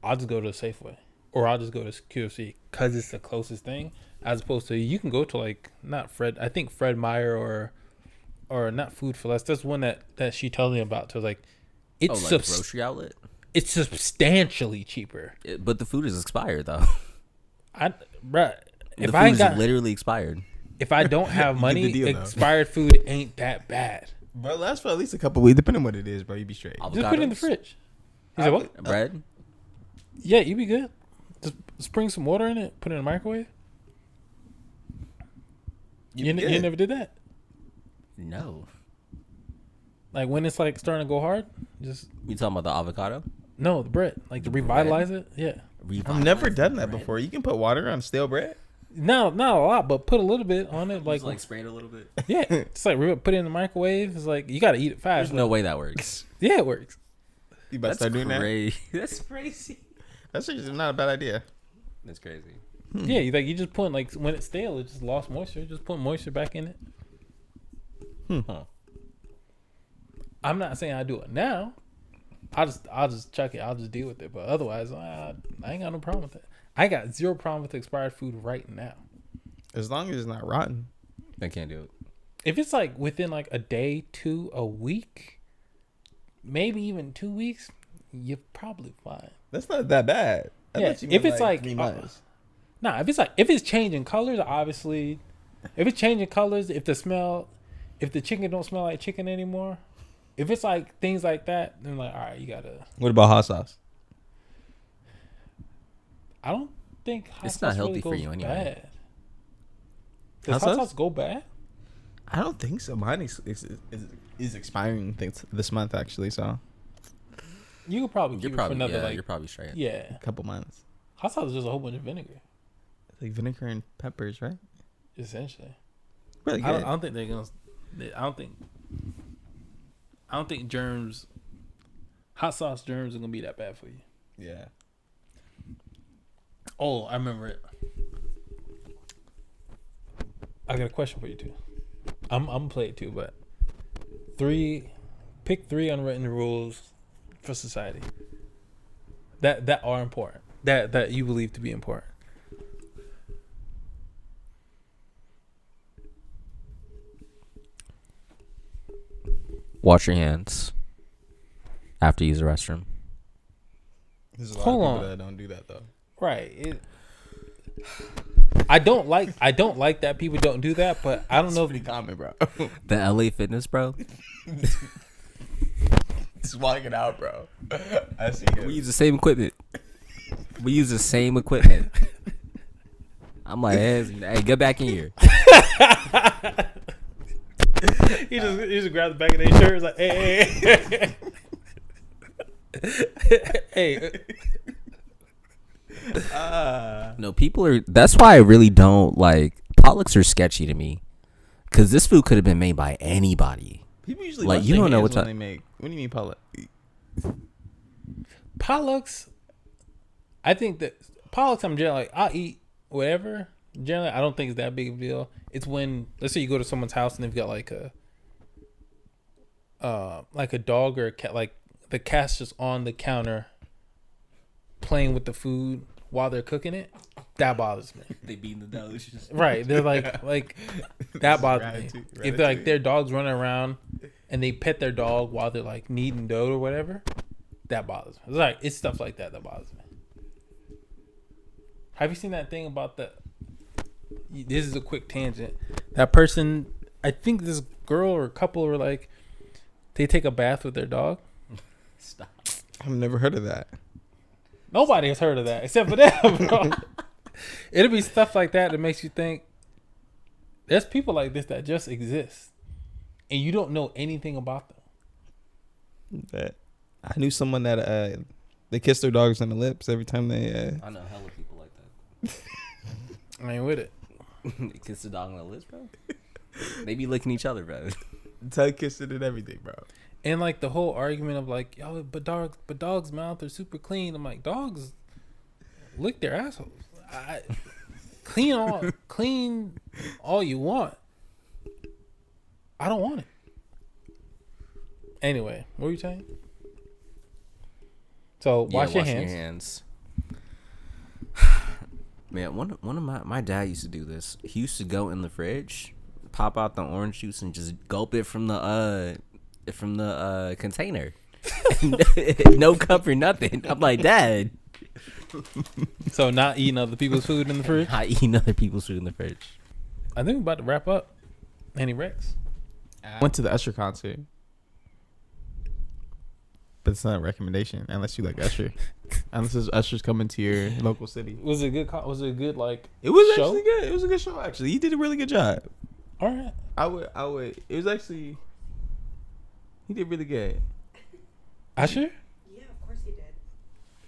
I'll just go to a Safeway or I'll just go to QFC because it's the closest thing. As opposed to you can go to like I think Fred Meyer or not Food for Less. That's one that she told me about. So like, it's grocery outlet. It's substantially cheaper. But the food is expired though. Bruh, The if food I is got literally expired. if I don't have You money, get the deal, though. expired food ain't that bad. Bro, last for at least a couple weeks, depending on what it is, bro. You be straight. Just put it in the Avocados, fridge. You said what? bread. Yeah, you be good. Just spring some water in it, put it in the microwave. You never did that? No. Like when it's like starting to go hard, just You talking about the avocado? no, the bread. Like to revitalize it. Yeah. I've never done that before. You can put water on stale bread. No, not a lot, but put a little bit on it. Like spray it a little bit. yeah, it's like put it in the microwave. It's like you got to eat it fast. There's no way that works. Yeah, it works. You better That's start doing that. crazy. That's crazy. That's actually not a bad idea. That's crazy. Yeah, you just put like when it's stale, it just lost moisture. Just put moisture back in it. Huh. I'm not saying I do it now. I'll just chuck it. I'll just deal with it. But otherwise, I ain't got no problem with it. I got zero problem with expired food right now. As long as it's not rotten. I can't do it. If it's like within like a day to a week, maybe even 2 weeks, you're probably fine. That's not that bad. I Yeah, thought you if meant, it's like 3 months. Nah, if it's changing colors, obviously, if it's changing colors, if the chicken don't smell like chicken anymore, if it's like things like that, then like, all right, you gotta. What about hot sauce? I don't think hot It's sauce not healthy really for goes you anyway. bad. Does Hot hot sauce? sauce go bad? I don't think so. Mine is expiring this month actually, so You could probably You're keep it for probably another you're probably straight. yeah. a couple months. Hot sauce is just a whole bunch of vinegar, It's like vinegar and peppers, right? essentially. Really I good. don't think they're gonna. I don't think germs. Hot sauce germs are gonna be that bad for you. Yeah. Oh, I remember it. I got a question for you too. I'm gonna play it too, but pick 3 unwritten rules for society that are important, that you believe to be important. Wash your hands after you use the restroom. There's a lot Hold of on. people that don't do that though. Right. I don't like that people don't do that, but I don't know if Pretty common, bro. The LA Fitness, bro. Just walking out, bro. I see We use the same equipment. I'm like, hey, get back in here. he just grabbed the back of their shirt. It's like, hey. Hey. No, people are. That's why I really don't like potlucks. Are sketchy to me, because this food could have been made by anybody. People usually Like, wash you their don't know hands what when they make. What do you mean, Paula? Potlucks, I think that potlucks, I'm generally like, I'll eat whatever. Generally, I don't think it's that big of a deal. It's when, let's say you go to someone's house and they've got like a dog or a cat, like the cat's just on the counter playing with the food while they're cooking it. That bothers me. They beating the dogs. Right? They're like that bothers me. If they're like their dog's running around and they pet their dog while they're like kneading dough or whatever, that bothers me. It's like, it's stuff like that bothers me. Have you seen that thing about this is a quick tangent. That person, I think this girl or couple were like, they take a bath with their dog. Stop. I've never heard of that. Nobody has heard of that except for them, bro. It'll be stuff like that that makes you think there's people like this that just exist and you don't know anything about them. That I knew someone that they kiss their dogs on the lips every time they. I know hella people like that. I ain't with it. Kiss the dog on the lips, bro. They be licking each other, bro. Tongue kissing and everything, bro. And like the whole argument of like, yo, but dogs' mouth are super clean. I'm like, dogs lick their assholes. Clean all you want. I don't want it. Anyway, what were you saying? So wash your hands. Man, one of my dad used to do this. He used to go in the fridge, pop out the orange juice, and just gulp it from the container. No cup or nothing. I'm like, Dad. So not eating other people's food in the fridge. Not eating other people's food in the fridge. I think we're about to wrap up. Any Rex? Went to the Usher concert, but it's not a recommendation unless you like Usher. Unless Usher's coming to your local city. Was it good? Was it a good like? It was show? actually good. It was a good show. Actually, he did a really good job. All right. I would. It was actually. He did really good. Usher? Yeah, of course he did.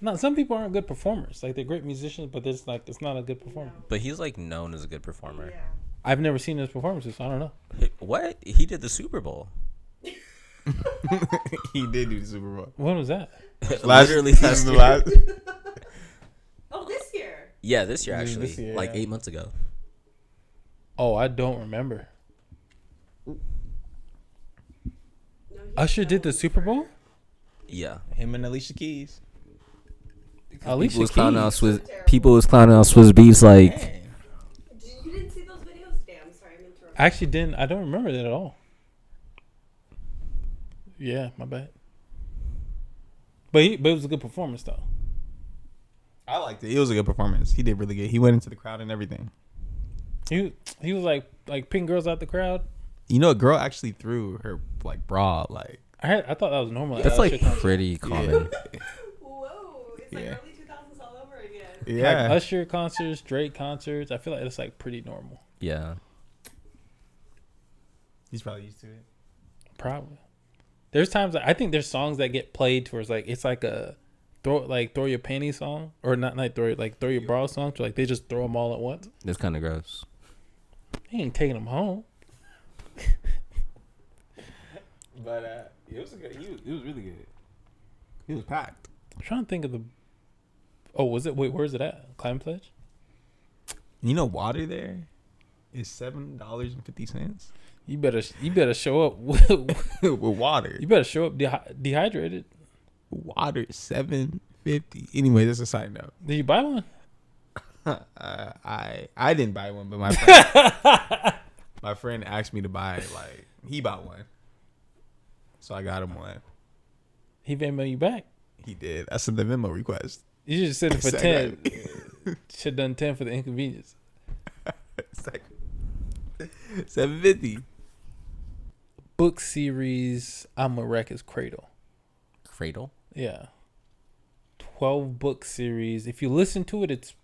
No, some people aren't good performers. Like they're great musicians, but it's not a good performer. But he's like known as a good performer. Yeah. I've never seen his performances, so I don't know. What? He did the Super Bowl. He did do the Super Bowl. When was that? Literally this last is the year. last. Oh, this year. Yeah, this year Yeah, actually, this year, like yeah. 8 months ago. Oh, I don't remember. No, he's Usher did the known Super Bowl. Yeah. Him and Alicia Keys. Alicia People was clowning out Keys. Swiss. Terrible. People was clowning out Swiss Beats like. Dang. You didn't see those videos? Damn, sorry, I'm interrupting. I actually didn't. I don't remember that at all. Yeah, my bad. But it was a good performance though. I liked it. It was a good performance. He did really good. He went into the crowd and everything. He was like picking girls out the crowd. You know, a girl actually threw her like bra. Like I thought that was normal. That's at like Usher concerts. pretty common. Whoa, it's like Yeah. early 2000s all over again. yeah, Like Usher concerts, Drake concerts. I feel like it's like pretty normal. Yeah. he's probably used to it. Probably. There's times I think there's songs that get played to where it's like a throw your panties song, or not throw your bra song. So like they just throw them all at once. That's kind of gross. He ain't taking them home. But it was good. It was really good. He was packed. I'm trying to think of the. Oh, was it? Wait, where's it at? Climate Pledge. You know, water there is $7.50 You better show up. with water. You better show up dehydrated. Water is $7.50. Anyway, that's a side note. Did you buy one? I didn't buy one, but my friend, my friend asked me to buy. Like he bought one, so I got him one. He Venmo you back. He did. I sent the memo request. You should just send it for Exactly. 10. Should done 10 for the inconvenience. It's like $7.50. Book series. I'm a Wreck is Cradle. Cradle. Yeah. 12 book series. If you listen to it, it's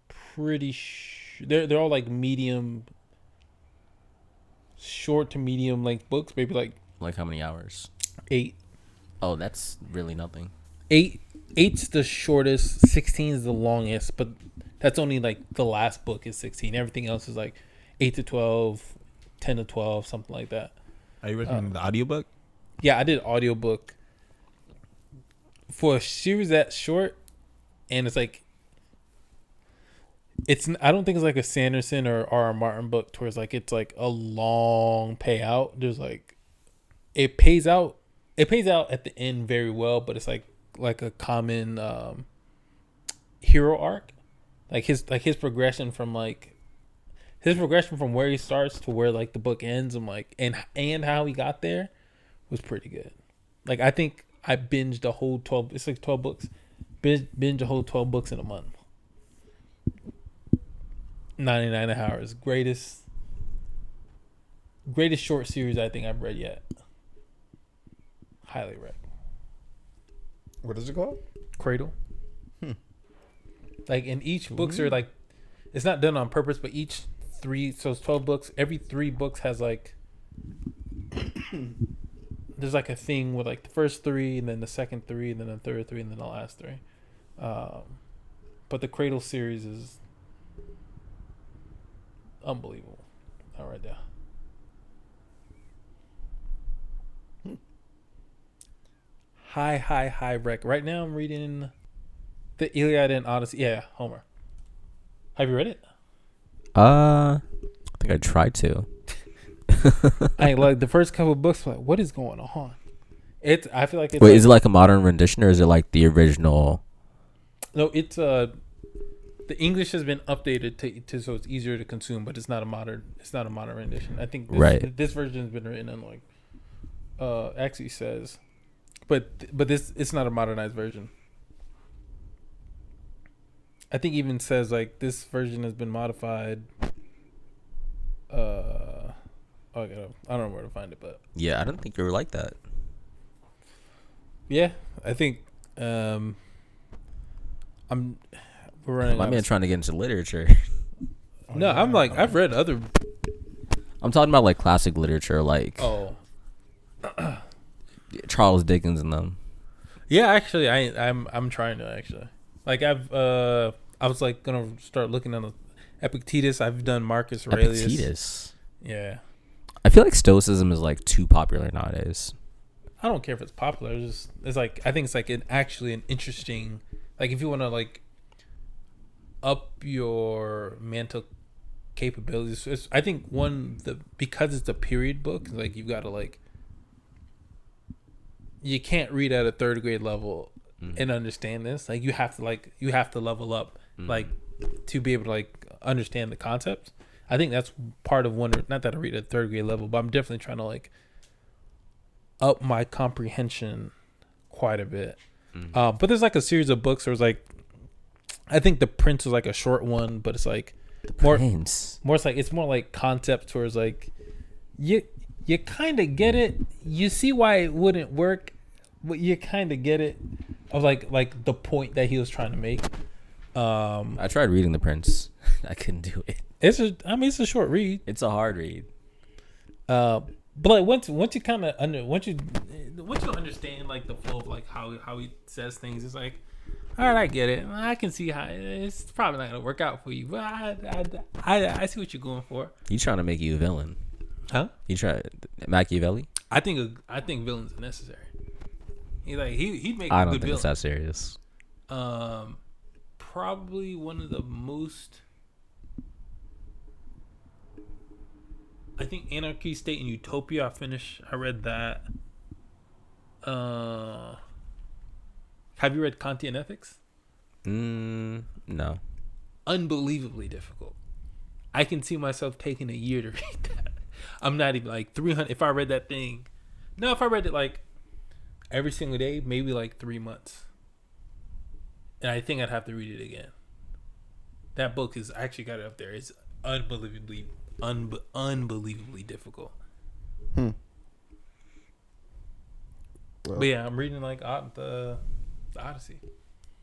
pretty. They're all like medium, short to medium length books. Maybe like Like how many hours? 8. Oh, that's really nothing. 8's the shortest. 16 is the longest, but that's only like the last book is 16. Everything else is like 8 to 12, 10 to 12, something like that. Are you recommending the audiobook? Yeah, I did audiobook for a series that short, and it's like I don't think it's like a Sanderson or R.R. Martin book towards like it's like a long payout. There's like it pays out at the end very well, but it's like a common hero arc. Like his progression from where he starts to where like the book ends, and how he got there was pretty good. Like I think I binged a whole 12. It's like 12 books. Binge a whole 12 books in a month. 99 hours. Greatest short series I think I've read yet. Highly read. What is it called? Cradle. Like, and each books are like, it's not done on purpose, but each 3, so it's 12 books. Every 3 books has like, there's like a thing with like the first 3, and then the second 3, and then the third 3, and then the last 3. But the Cradle series is unbelievable. All right, there. High wreck. Right now I'm reading the Iliad and Odyssey. Yeah, Homer. Have you read it? I think I tried to. I like the first couple of books. Like, what is going on? I feel like it's. Wait, like, is it like a modern rendition or is it like the original? No, it's the English has been updated to so it's easier to consume, but it's not a modern rendition. I think this version has been written in like actually says, but this it's not a modernized version. I think even says like this version has been modified. I don't know where to find it, but Yeah, I don't think you were like that. yeah, I think we're running. My out man of- trying to get into literature. No, I'm like I've read other. I'm talking about like classic literature, like Oh, Charles Dickens and them. yeah. Actually, I'm trying to actually. Like I was like gonna start looking on the Epictetus. I've done Marcus Aurelius. Epictetus. Yeah. I feel like Stoicism is like too popular nowadays. I don't care if it's popular. It's like I think it's like actually an interesting, like if you want to like up your mental capabilities. I think because it's a period book, like you've got to like, you can't read at a third grade level and understand this. Like you have to level up like to be able to like understand the concepts. I think that's part of one. Not that I read at third grade level, but I'm definitely trying to like up my comprehension quite a bit. But there's like a series of books. There's like, I think The Prince was like a short one, but it's like more. It's more like concepts where it's like you kind of get it. You see why it wouldn't work, but you kind of get it of like the point that he was trying to make. I tried reading The Prince. I couldn't do it. It's a short read. It's a hard read. But like once you kind of once you understand like the flow of like how he says things, it's like, all right, I get it. I can see how it's probably not gonna work out for you, but I see what you're going for. He's trying to make you a villain, huh? He tried Machiavelli. I think villains are necessary. He'd make. I a don't good think it's villain. that serious. Probably one of the most. I think Anarchy, State, and Utopia. I read that. Have you read Kantian Ethics? No. Unbelievably difficult. I can see myself taking a year to read that. I'm not even like 300. If I read that thing, no, if I read it like every single day, maybe like 3 months. And I think I'd have to read it again. That book is, I actually got it up there. It's unbelievably difficult. Well, But yeah, I'm reading like the Odyssey.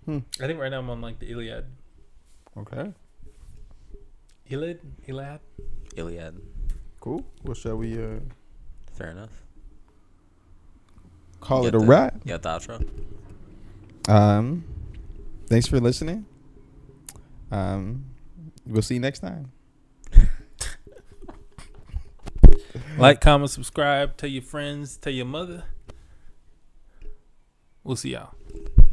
I think right now I'm on like the Iliad. okay. Iliad. Cool. Well, shall we Fair enough. call You it a got the- wrap? You got the outro? Thanks for listening. We'll see you next time. Like, comment, subscribe, tell your friends, tell your mother. We'll see y'all.